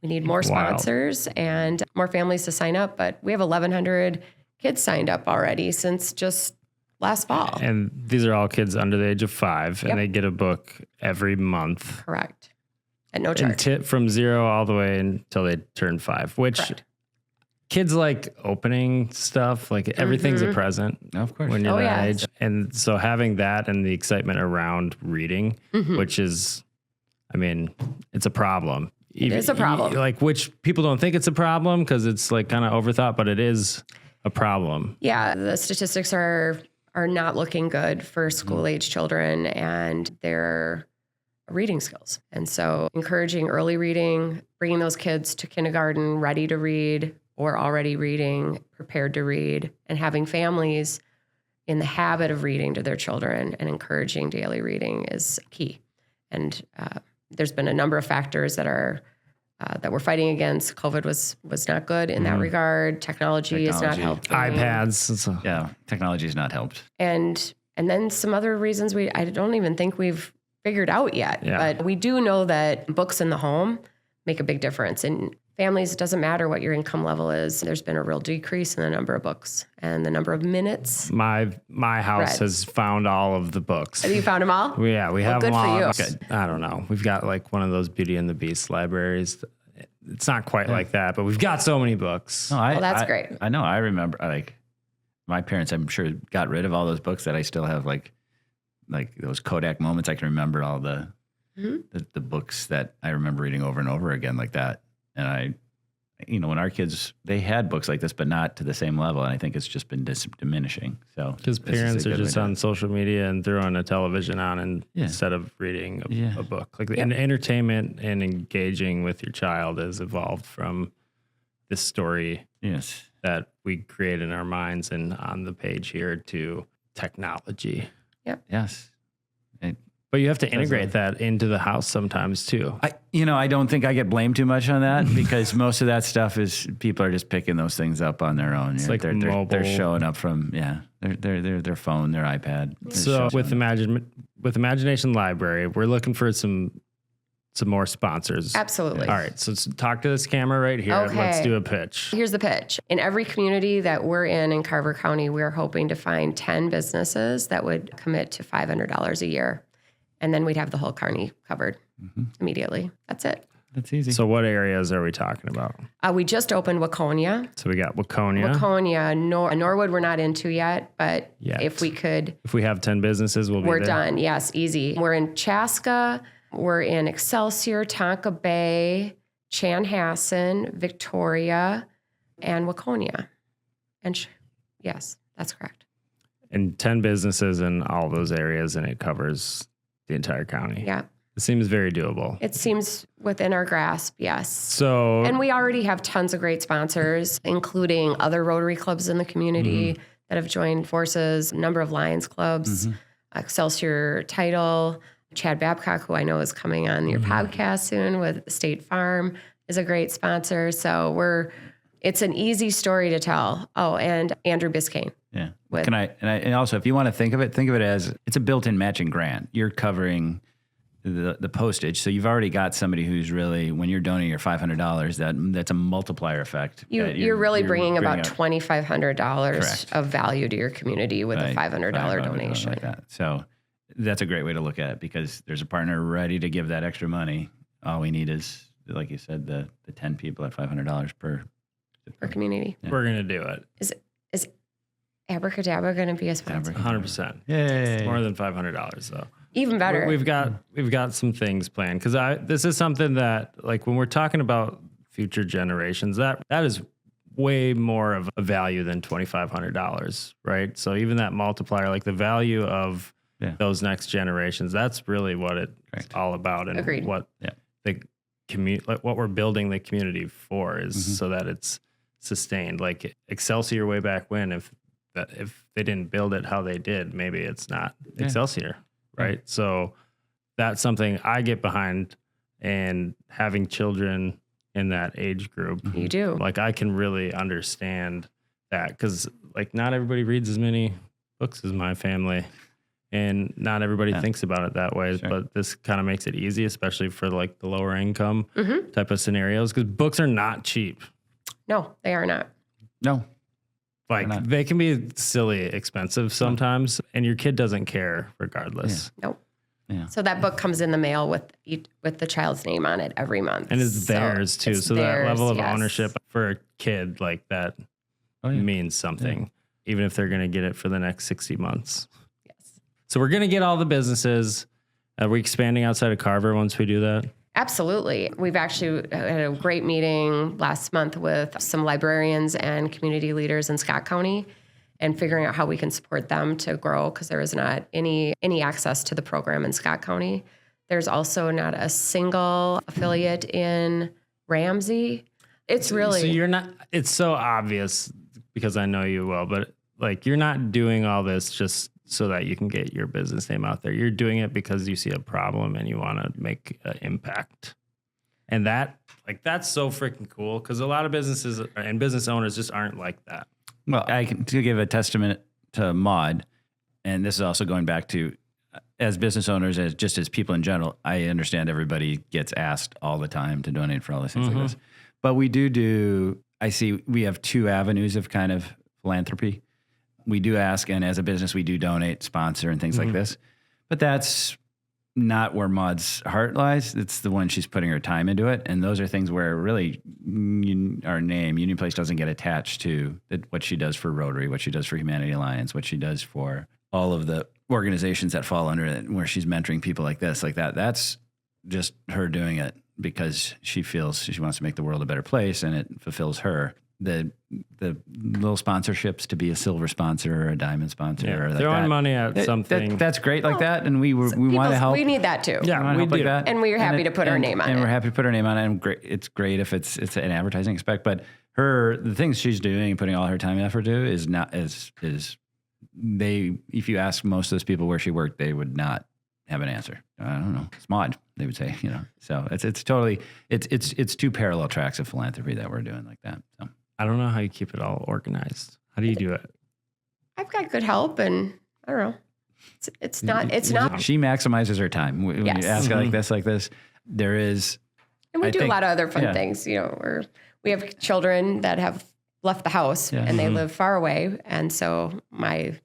S3: We need more sponsors and more families to sign up, but we have 1,100 kids signed up already since just last fall.
S4: And these are all kids under the age of 5, and they get a book every month.
S3: Correct. At no charge.
S4: From 0 all the way until they turn 5, which kids like opening stuff, like everything's a present.
S2: Of course.
S4: When you're that age. And so having that and the excitement around reading, which is, it's a problem.
S3: It is a problem.
S4: Which people don't think it's a problem because it's like kind of overthought, but it is a problem.
S3: Yeah, the statistics are not looking good for school-age children and their reading skills. And so encouraging early reading, bringing those kids to kindergarten ready to read or already reading, prepared to read, and having families in the habit of reading to their children and encouraging daily reading is key. And there's been a number of factors that we're fighting against. COVID was not good in that regard. Technology has not helped.
S4: iPads.
S2: Technology has not helped.
S3: And then some other reasons I don't even think we've figured out yet. Yeah. But we do know that books in the home make a big difference. And families, it doesn't matter what your income level is. There's been a real decrease in the number of books and the number of minutes.
S4: My house has found all of the books.
S3: Have you found them all?
S4: Yeah, we have them all.
S3: Good for you.
S4: I don't know. We've got like one of those Beauty and the Beast libraries. It's not quite like that, but we've got so many books.
S2: No,
S3: that's great.
S2: I know. I remember my parents, I'm sure, got rid of all those books that I still have like those Kodak moments. I can remember all the books that I remember reading over and over again like that. And when our kids, they had books like this, but not to the same level. And I think it's just been diminishing. So
S4: because parents are just on social media and throwing a television on instead of reading a book. And entertainment and engaging with your child has evolved from this story that we create in our minds and on the page here to technology.
S3: Yep.
S2: Yes.
S4: But you have to integrate that into the house sometimes too.
S2: I don't think I get blamed too much on that because most of that stuff is people are just picking those things up on their own.
S4: It's like
S2: they're showing up from their phone, their iPad.
S4: So with Imagination Library, we're looking for some some more sponsors.
S3: Absolutely.
S4: All right. So talk to this camera right here.
S3: Okay.
S4: Let's do a pitch.
S3: Here's the pitch. In every community that we're in Carver County, we're hoping to find 10 businesses that would commit to $500 a year. And then we'd have the whole county covered immediately. That's it.
S2: That's easy.
S4: So what areas are we talking about?
S3: We just opened Waconia.
S4: So we got Waconia.
S3: Norwood we're not into yet, but if we could.
S4: If we have 10 businesses, we're
S3: done. Yes, easy. We're in Chaska. We're in Excelsior, Tonka Bay, Chanhassen, Victoria, and Waconia. And yes, that's correct.
S4: And 10 businesses in all those areas, and it covers the entire county.
S3: Yeah.
S4: It seems very doable.
S3: It seems within our grasp, yes.
S4: So,
S3: and we already have tons of great sponsors, including other Rotary clubs in the community that have joined forces, a number of Lions clubs, Excelsior Title, Chad Babcock, who I know is coming on your podcast soon with State Farm, is a great sponsor. So it's an easy story to tell. Oh, and Andrew Biscayne.
S2: Yeah. And also, if you want to think of it as it's a built-in matching grant. You're covering the postage. So you've already got somebody who's really, when you're donating your $500, that's a multiplier effect.
S3: You're really bringing about $2,500 of value to your community with a $500 donation.
S2: Like that. So that's a great way to look at it, because there's a partner ready to give that extra money. All we need is, like you said, the 10 people at $500 per
S3: community.
S4: We're going to do it.
S3: Is Abracadabra going to be a sponsor?
S4: 100%.
S2: Yay.
S4: More than $500 though.
S3: Even better.
S4: We've got some things planned, because this is something that, like, when we're talking about future generations, that is way more of a value than $2,500, right? So even that multiplier, like the value of those next generations, that's really what it's all about, and
S3: Agreed.
S4: What the what we're building the community for is so that it's sustained. Like Excelsior way back when, if they didn't build it how they did, maybe it's not Excelsior. Right. So that's something I get behind, and having children in that age group.
S3: You do.
S4: Like, I can really understand that, because, like, not everybody reads as many books as my family, and not everybody thinks about it that way. Sure. But this kind of makes it easy, especially for, like, the lower income type of scenarios, because books are not cheap.
S3: No, they are not.
S2: No.
S4: Like, they can be silly expensive sometimes, and your kid doesn't care regardless.
S3: Yeah. Nope.
S2: Yeah.
S3: So that book comes in the mail with the child's name on it every month.
S4: And it's theirs too. So that level of ownership for a kid, like, that means something, even if they're going to get it for the next 60 months.
S3: Yes.
S4: So we're going to get all the businesses. Are we expanding outside of Carver once we do that?
S3: Absolutely. We've actually had a great meeting last month with some librarians and community leaders in Scott County, and figuring out how we can support them to grow, because there is not any access to the program in Scott County. There's also not a single affiliate in Ramsey. It's really...
S4: So you're not... It's so obvious, because I know you well, but, like, you're not doing all this just so that you can get your business name out there. You're doing it because you see a problem and you want to make an impact. And that's so freaking cool, because a lot of businesses and business owners just aren't like that.
S2: Well, to give a testament to Maud, and this is also going back to, as business owners, as people in general, I understand everybody gets asked all the time to donate for all these things like this. But we I see we have two avenues of kind of philanthropy. We do ask, and as a business, we do donate, sponsor, and things like this. But that's not where Maud's heart lies. It's the one she's putting her time into it. And those are things where really our name, Union Place, doesn't get attached to what she does for Rotary, what she does for Humanity Alliance, what she does for all of the organizations that fall under it, where she's mentoring people like this, like that. That's just her doing it because she feels she wants to make the world a better place, and it fulfills her. The little sponsorships to be a silver sponsor or a diamond sponsor, or like
S4: throwing
S2: that,
S4: money at something
S2: that's great, like that, and we want to help.
S3: We need that too.
S4: Yeah, we do.
S2: Like that.
S3: And we're happy to put our name on it.
S2: And we're happy to put our name on it. And it's great if it's an advertising aspect. But the things she's doing and putting all her time and effort to is not if you ask most of those people where she worked, they would not have an answer. I don't know. It's Maud, they would say. So it's totally it's two parallel tracks of philanthropy that we're doing like that. So.
S4: I don't know how you keep it all organized. How do you do it?
S3: I've got good help, and I don't know. It's not.
S2: She maximizes her time. When you ask her like this, there is.
S3: And we
S2: I
S3: do
S2: think-
S3: a lot of other fun
S2: yeah.
S3: things. You know, we have children that have left the house
S2: Yeah.
S3: and they live far away. And so my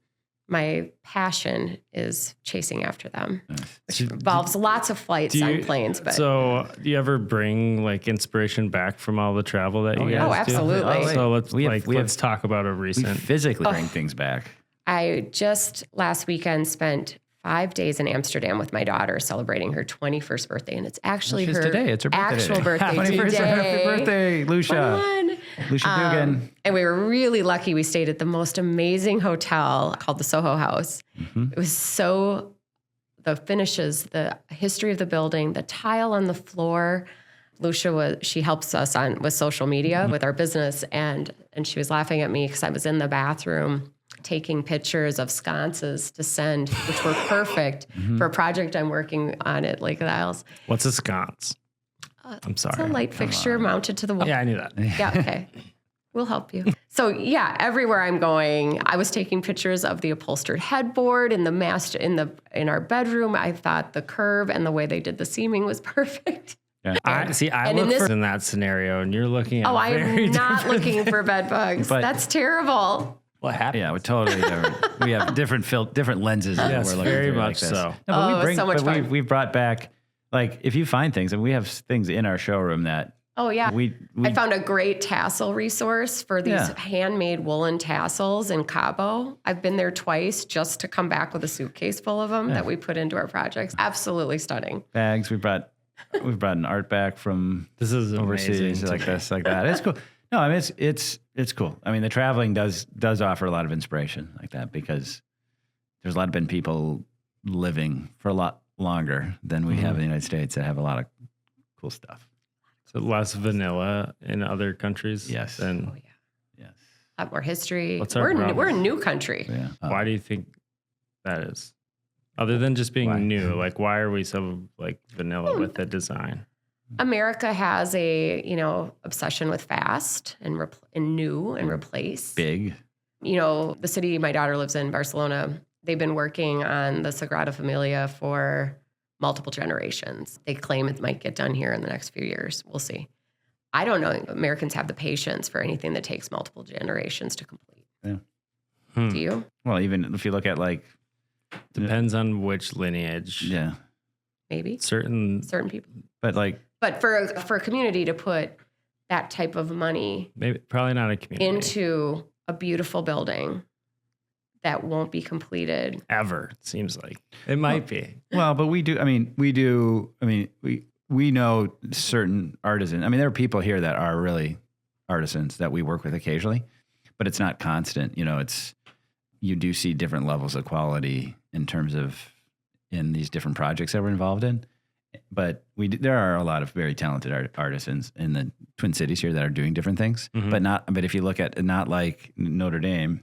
S3: passion is chasing after them, which involves lots of flights on planes. But
S4: so do you ever bring like inspiration back from all the travel that you
S2: yeah.
S4: guys
S3: Oh,
S4: do?
S3: absolutely.
S4: So let's
S2: We have-
S4: let's talk about a
S2: We
S4: recent.
S2: physically bring things back.
S3: I just last weekend spent 5 days in Amsterdam with my daughter celebrating her 21st birthday. And it's actually
S2: She's
S3: her
S2: today. It's her birthday
S3: actual
S2: today.
S3: birthday
S2: Happy
S3: today.
S2: Happy birthday, Lucia.
S3: Fun.
S2: Lucia Duggan.
S3: And we were really lucky. We stayed at the most amazing hotel called the Soho House. It was so, the finishes, the history of the building, the tile on the floor. Lucia she helps us with social media with our business. And she was laughing at me because I was in the bathroom taking pictures of sconces to send, which were perfect for a project I'm working on at Lake of the Isles.
S4: What's a sconce? I'm
S3: It's
S4: sorry.
S3: a light fixture mounted to the wall.
S4: Yeah, I knew that.
S3: Yeah, okay. We'll help you. So yeah, everywhere I'm going, I was taking pictures of the upholstered headboard in the in our bedroom. I thought the curve and the way they did the seaming was perfect.
S2: Yeah.
S4: I
S3: And in
S4: look
S3: this-
S4: in that scenario, and you're looking at.
S3: Oh, I
S4: very
S3: am not
S4: different
S3: looking for bed bugs.
S2: But-
S3: That's terrible.
S4: What happened?
S2: Yeah, we're totally different. We have different lenses. that
S4: Yes,
S2: we're looking
S4: very
S2: through like
S4: much
S2: this.
S4: so.
S2: No,
S3: Oh, it's so much fun.
S2: We've brought back, like, if you find things, and we have things in our showroom that
S3: Oh yeah.
S2: we
S3: I found a great tassel resource for these
S2: Yeah.
S3: handmade woolen tassels in Cabo. I've been there twice just to come back with a suitcase full of them that we put into our projects. Absolutely stunning.
S2: bags. We've brought an art back from
S4: This is
S2: overseas,
S4: amazing.
S2: like this, like that. It's cool. No, I mean it's cool. I mean, the traveling does offer a lot of inspiration like that because there's a lot of been people living for a lot longer than we have in the United States that have a lot of cool stuff.
S4: So less vanilla in other countries.
S2: Yes.
S4: Than,
S3: Oh yeah.
S2: Yes.
S3: A lot more history.
S4: What's our
S3: We're
S4: problem?
S3: a new country.
S2: Yeah.
S4: Why do you think that is? Other than just being
S2: Why?
S4: new, like why are we so like vanilla with the design?
S3: America has a, obsession with fast and new and replace.
S2: Big.
S3: The city my daughter lives in, Barcelona, they've been working on the Sagrada Familia for multiple generations. They claim it might get done here in the next few years. We'll see. I don't know. Americans have the patience for anything that takes multiple generations to complete.
S2: Yeah.
S3: Do you?
S2: Well, even if you look at like,
S4: Depends on which lineage.
S2: yeah,
S3: Maybe
S4: Certain
S3: certain people.
S2: but like,
S3: But for a community to put that type of money
S4: maybe probably not a community.
S3: into a beautiful building that won't be completed.
S4: Ever, it seems like. It might be.
S2: well, but we know certain artisans. I mean, there are people here that are really artisans that we work with occasionally, but it's not constant. You do see different levels of quality in terms of in these different projects that we're involved in. But there are a lot of very talented artisans in the Twin Cities here that are doing different things, but if you look at not like Notre Dame.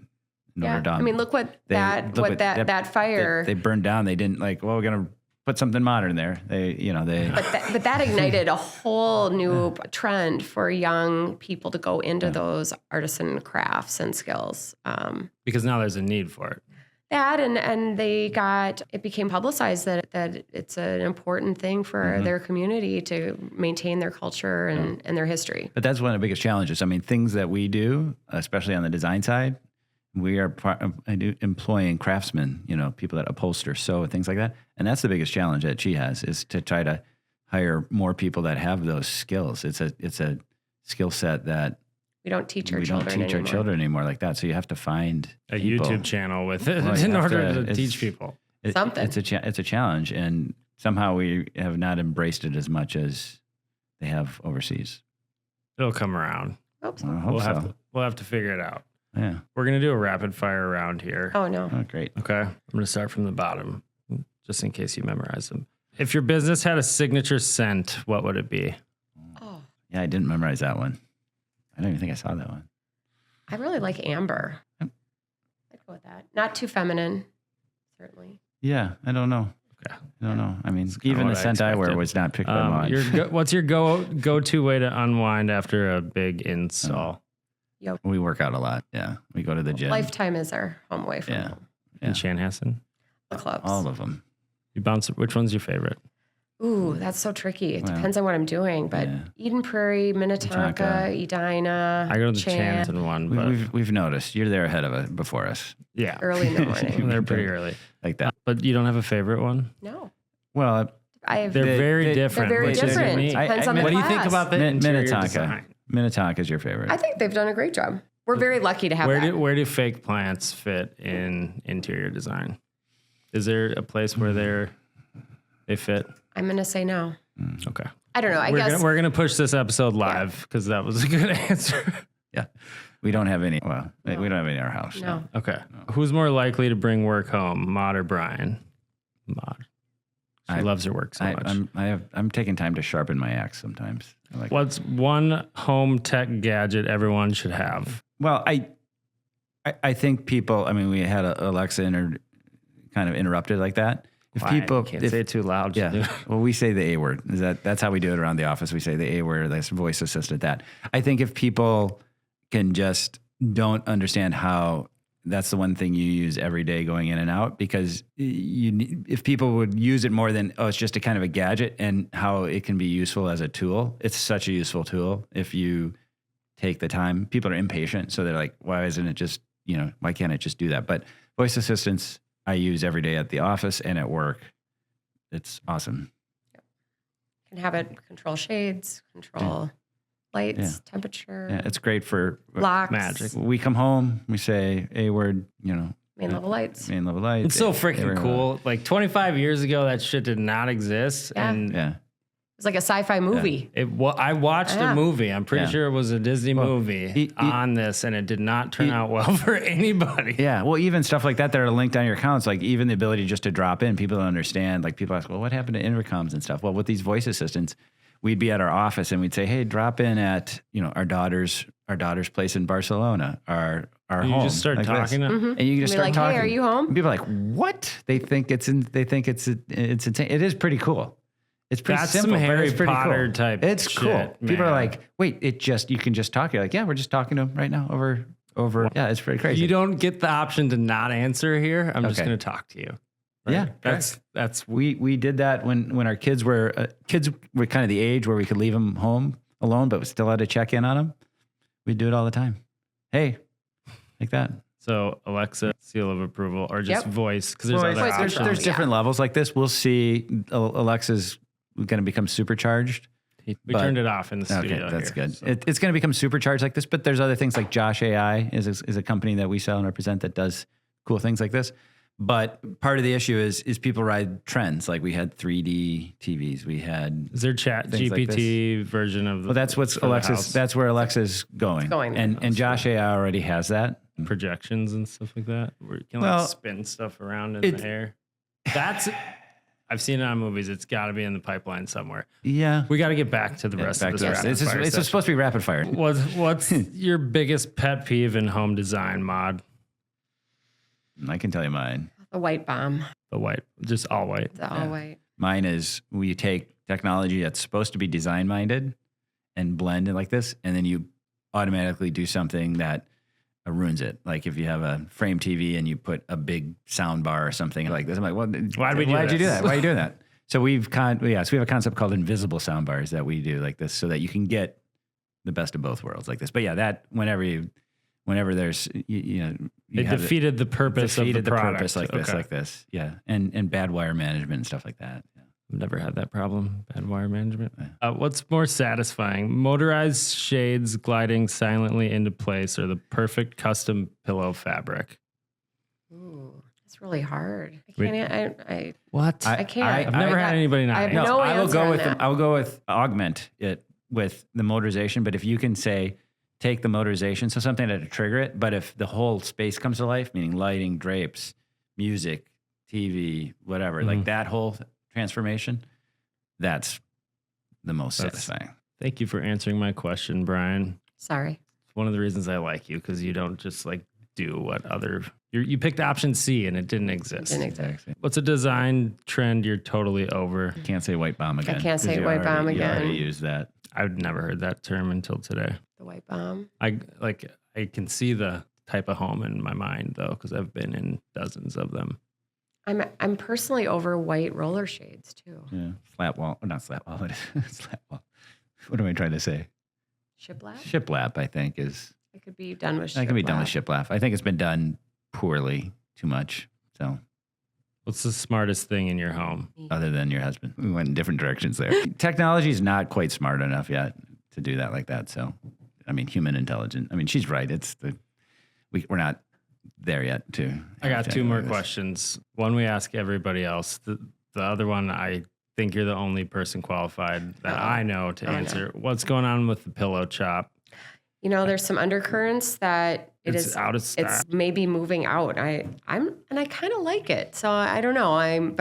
S3: Yeah. I mean, look what that fire.
S2: They burned down. They didn't like, well, we're going to put something modern there.
S3: But that ignited a whole new trend for young people to go into those artisan crafts and skills.
S4: Because now there's a need for it.
S3: That and it became publicized that it's an important thing for their community to maintain their culture and their history.
S2: But that's one of the biggest challenges. I mean, things that we do, especially on the design side, we are employing craftsmen, people that upholster, sew, things like that. And that's the biggest challenge that she has is to try to hire more people that have those skills. It's a skill set that
S3: We don't teach our
S2: we
S3: children
S2: don't teach
S3: anymore.
S2: our children anymore like that. So you have to find
S4: A
S2: people.
S4: YouTube channel with it
S2: Well, you
S4: in
S2: have
S4: order
S2: to-
S4: to
S2: it's-
S4: teach people.
S3: Something.
S2: It's a challenge, and somehow we have not embraced it as much as they have overseas.
S4: It'll come around.
S3: Oops.
S2: I hope
S4: We'll have to figure it out.
S2: Yeah.
S4: We're gonna do a rapid fire round here.
S3: Oh no.
S2: Oh, great.
S4: Okay. I'm gonna start from the bottom, just in case you memorize them. If your business had a signature scent, what would it be?
S3: Oh,
S2: Yeah, I didn't memorize that one. I don't even think I saw that one.
S3: I really like amber.
S2: Yep.
S3: I'd go with that. Not too feminine, certainly.
S2: Yeah, I don't know.
S4: Okay.
S2: I don't know. I mean,
S4: kinda
S2: even the
S4: what I
S2: scent I wear
S4: expected.
S2: was not picked by Maud.
S4: What's your go-to way to unwind after a big install?
S2: We work out a lot. Yeah, we go to the gym.
S3: Lifetime is our home away from
S2: Yeah.
S3: home.
S2: Yeah.
S4: In Chanhassen?
S3: The clubs.
S2: All of them.
S4: You bounce. Which one's your favorite?
S3: Ooh, that's so tricky. It depends on what I'm doing, but Eden Prairie, Minnetonka, Edina.
S4: I go to the
S3: Chan.
S4: Chanton one, but
S2: We've noticed you're there ahead of it before us.
S4: yeah,
S3: Early in the morning.
S4: they're pretty early
S2: like that.
S4: But you don't have a favorite one?
S3: No.
S2: Well,
S3: They're
S4: very different.
S3: They're very
S4: which is
S3: different.
S4: unique.
S3: Depends on the
S4: What do you think
S3: class.
S4: about the interior
S2: Minnetonka.
S4: design?
S2: Minnetonka is your favorite.
S3: I think they've done a great job. We're very lucky to have that.
S4: Where do fake plants fit in interior design? Is there a place where they fit?
S3: I'm going to say no.
S4: Okay.
S3: I don't know. I
S4: We're
S3: guess
S4: we're gonna push this episode live because that was a good answer.
S2: Yeah. We don't have any. Well, we don't have any in our house.
S3: no.
S4: Okay. Who's more likely to bring work home, Maud or Brian? Maud. She loves her work so much.
S2: I'm taking time to sharpen my axe sometimes. I like
S4: What's one home tech gadget everyone should have?
S2: Well, I think people. I mean, we had Alexa kind of interrupted like that. If people
S4: can't say it too loud.
S2: Yeah. Well, we say the A word. That's how we do it around the office. We say the A word. That's voice assistant. That I think if people can just don't understand how that's the one thing you use every day going in and out, because if people would use it more than, it's just a kind of a gadget, and how it can be useful as a tool. It's such a useful tool if you take the time. People are impatient, so they're like, why isn't it just, why can't it just do that? But voice assistants I use every day at the office and at work. It's awesome.
S3: Can have it control shades, control lights, temperature.
S2: Yeah, it's great for
S3: locks.
S4: Magic.
S2: We come home, we say A word,
S3: Main level lights.
S2: Main level lights.
S4: It's so freaking cool. Like 25 years ago, that shit did not exist.
S3: Yeah.
S4: And
S3: It was like a sci-fi movie.
S4: I watched a movie. I'm pretty sure it was a Disney movie on this, and it did not turn out well for anybody.
S2: Yeah. Well, even stuff like that are linked on your accounts, like even the ability just to drop in, people don't understand. Like people ask, well, what happened to intercoms and stuff? Well, with these voice assistants, we'd be at our office and we'd say, hey, drop in at, our daughter's place in Barcelona, our home.
S4: You just start
S2: like
S4: talking to them.
S2: and you can just
S3: Be
S2: start
S3: like,
S2: talking.
S3: hey, are you home?
S2: And people are like, what? They think it's insane. It is pretty cool. It's pretty
S4: That's
S2: simple.
S4: some Harry
S2: it's pretty
S4: Potter
S2: cool.
S4: type
S2: It's
S4: shit,
S2: cool. People
S4: man.
S2: are like, wait, you can just talk. You're like, yeah, we're just talking to him right now over. Yeah, it's pretty crazy.
S4: You don't get the option to not answer here. I'm just
S2: Okay.
S4: going to talk to you. Right?
S2: Yeah,
S4: that's
S2: we did that when our kids were kind of the age where we could leave them home alone, but we still had to check in on them. We do it all the time. Hey, like that.
S4: so Alexa, seal of approval, or just voice, because there's other
S3: Voice
S4: options.
S3: control.
S2: There's different levels like this. We'll see. Alexa's going to become supercharged.
S4: We turned it off in the studio.
S2: Okay, that's
S4: here,
S2: good.
S4: so.
S2: It's going to become supercharged like this, but there's other things like Josh AI is a company that we sell and represent that does cool things like this. But part of the issue is people ride trends. Like we had 3D TVs. We had
S4: Is there chat
S2: things like
S4: GPT version of the?
S2: well, that's what's
S4: for the
S2: Alexa's.
S4: house?
S2: That's where Alexa's going.
S3: It's going.
S2: And Josh AI already has that.
S4: Projections and stuff like that, where you can
S2: Well,
S4: spin stuff around in the air. That's I've seen it on movies. It's got to be in the pipeline somewhere.
S2: Yeah.
S4: We got to get back to the rest of this.
S2: It's supposed to be rapid fire.
S4: What's your biggest pet peeve in home design, Maud?
S2: I can tell you mine.
S3: The white bomb.
S4: The white, just all white.
S3: The all white.
S2: Mine is we take technology that's supposed to be design minded and blend it like this, and then you automatically do something that ruins it. Like if you have a frame TV and you put a big sound bar or something like this, I'm like, well, why'd you do that? Why are you doing that? So we have a concept called invisible sound bars that we do like this, so that you can get the best of both worlds like this. But yeah, that whenever there's
S4: It defeated the purpose of the product.
S2: Purpose like this. Yeah, and bad wire management and stuff like that. Yeah.
S4: I've never had that problem. Bad wire management. What's more satisfying? Motorized shades gliding silently into place, or the perfect custom pillow fabric?
S3: Ooh, it's really hard. I can't.
S4: What?
S3: I can't.
S4: I've never had anybody not.
S3: I have
S4: answer.
S3: no
S2: I will
S3: answer
S2: go
S3: on
S2: with
S3: that.
S2: I will go with augment it with the motorization. But if you can say take the motorization, so something to trigger it. But if the whole space comes to life, meaning lighting, drapes, music, TV, whatever, like that whole transformation, that's the most satisfying.
S4: Thank you for answering my question, Brian.
S3: Sorry.
S4: It's one of the reasons I like you, because you don't just like do what other. You picked option C and it didn't exist. What's a design trend you're totally over?
S2: Can't say white bomb again.
S3: I can't say
S2: 'cause you
S3: white bomb
S2: already-
S3: again.
S2: You already used that.
S4: I've never heard that term until today.
S3: The white bomb.
S4: I can see the type of home in my mind though, because I've been in dozens of them.
S3: I'm personally over white roller shades too.
S2: Yeah, flat wall. Not flat wall. What is flat wall? What am I trying to say?
S3: Shiplap?
S2: Shiplap, I think, is.
S3: It could be done with shiplap.
S2: It can be done with shiplap. I think it's been done poorly, too much. So,
S4: What's the smartest thing in your home?
S2: other than your husband, we went in different directions there. Technology is not quite smart enough yet to do that like that. So, I mean, human intelligence. I mean, she's right. We're not there yet.
S4: I got two more questions. One we ask everybody else. The other one, I think you're the only person qualified that I know to answer. No. What's going on with the pillow chop?
S3: There's some undercurrents that
S4: it's out of stock.
S3: It's maybe moving out. I kind of like it. So I don't know. I'm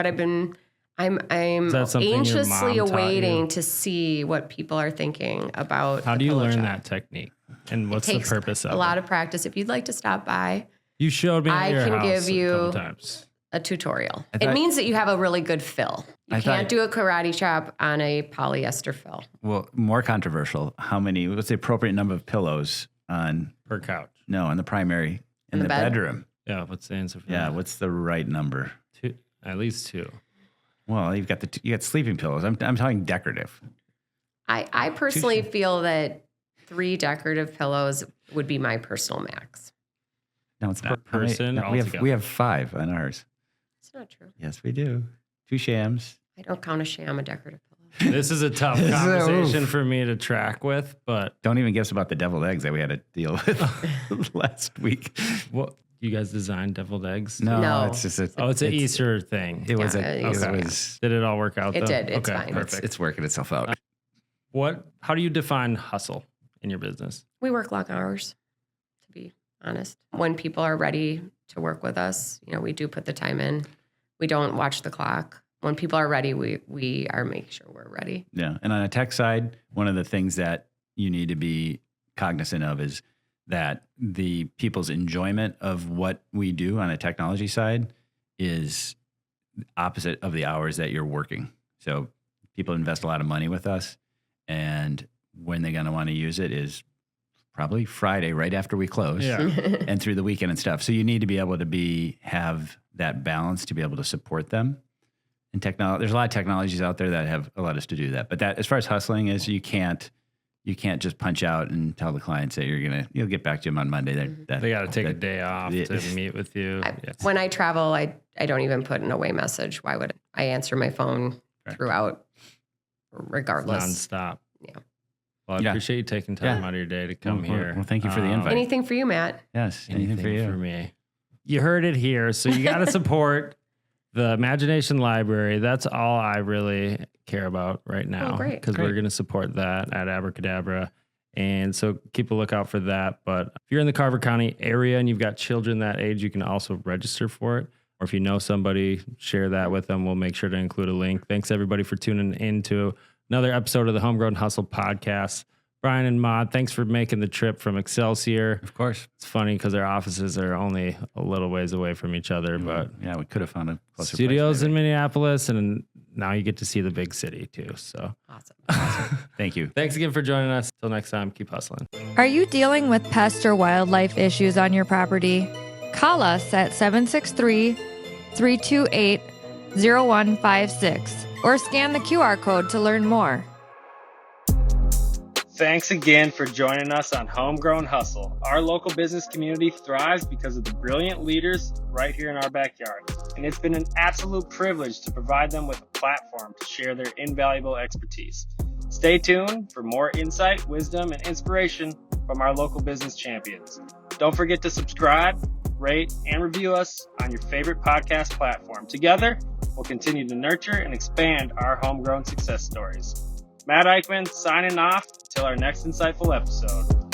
S3: anxiously awaiting to see what people are thinking about.
S4: How do you learn that technique? And what's the purpose of it?
S3: A lot of practice. If you'd like to stop by,
S4: you showed me at your house
S3: give you
S4: a couple times.
S3: A tutorial. It means that you have a really good fill. You can't do a karate chop on a polyester fill.
S2: Well, more controversial. What's the appropriate number of pillows on
S4: per couch?
S2: No, on the primary in the bedroom.
S4: Yeah, what's the answer for that?
S2: Yeah, what's the right number?
S4: 2, at least 2.
S2: Well, you got sleeping pillows. I'm talking decorative.
S3: I personally feel that 3 decorative pillows would be my personal max.
S2: No, it's
S4: not. Person.
S2: No, we have 5 on ours.
S3: It's not true.
S2: Yes, we do. 2 shams.
S3: I don't count a sham a decorative pillow.
S4: This is a tough conversation for me to track with, but
S2: don't even guess about the deviled eggs that we had to deal with last week.
S4: What, you guys designed deviled eggs?
S2: No. It's just it's an
S4: Easter thing.
S2: It was.
S4: Did it all work out?
S3: It
S4: though?
S3: did. It's
S4: okay,
S3: fine.
S4: Perfect.
S2: It's working itself out.
S4: How do you define hustle in your business?
S3: We work long hours, to be honest. When people are ready to work with us, we do put the time in. We don't watch the clock. When people are ready, we are making sure we're ready.
S2: Yeah. And on a tech side, one of the things that you need to be cognizant of is that the people's enjoyment of what we do on a technology side is opposite of the hours that you're working. So people invest a lot of money with us, and when they're going to want to use it is probably Friday right after we close and through the weekend and stuff. So you need to be able to have that balance to be able to support them. And there's a lot of technologies out there that have allowed us to do that. But that, as far as hustling is, you can't just punch out and tell the clients that you'll get back to them on Monday.
S4: They got to take a day off to meet with you.
S3: When I travel, I don't even put an away message. Why would I answer my phone throughout, regardless?
S4: Nonstop.
S3: Yeah.
S4: Well, I appreciate you taking time out of your day to come here.
S2: Well, thank you for the invite.
S3: Anything for you, Matt?
S2: Yes, anything for you.
S4: For me. You heard it here. So you got to support the Imagination Library. That's all I really care about right now.
S3: Oh, great.
S4: Because we're going to support that at Abracadabra. And so keep a lookout for that. But if you're in the Carver County area and you've got children that age, you can also register for it. Or if you know somebody, share that with them. We'll make sure to include a link. Thanks, everybody, for tuning into another episode of the Homegrown Hustle podcast. Brian and Maud, thanks for making the trip from Excelsior.
S2: Of course.
S4: It's funny because our offices are only a little ways away from each other, but
S2: yeah, we could have found a closer
S4: studios
S2: place,
S4: in Minneapolis, and now you get to see the big city too. So
S3: awesome.
S2: Thank you.
S4: Thanks again for joining us. Till next time, keep hustling.
S5: Are you dealing with pest or wildlife issues on your property? Call us at 763-328-0156 or scan the QR code to learn more.
S1: Thanks again for joining us on Homegrown Hustle. Our local business community thrives because of the brilliant leaders right here in our backyard. And it's been an absolute privilege to provide them with a platform to share their invaluable expertise. Stay tuned for more insight, wisdom, and inspiration from our local business champions. Don't forget to subscribe, rate, and review us on your favorite podcast platform. Together, we'll continue to nurture and expand our homegrown success stories. Matt Eichmann signing off until our next insightful episode.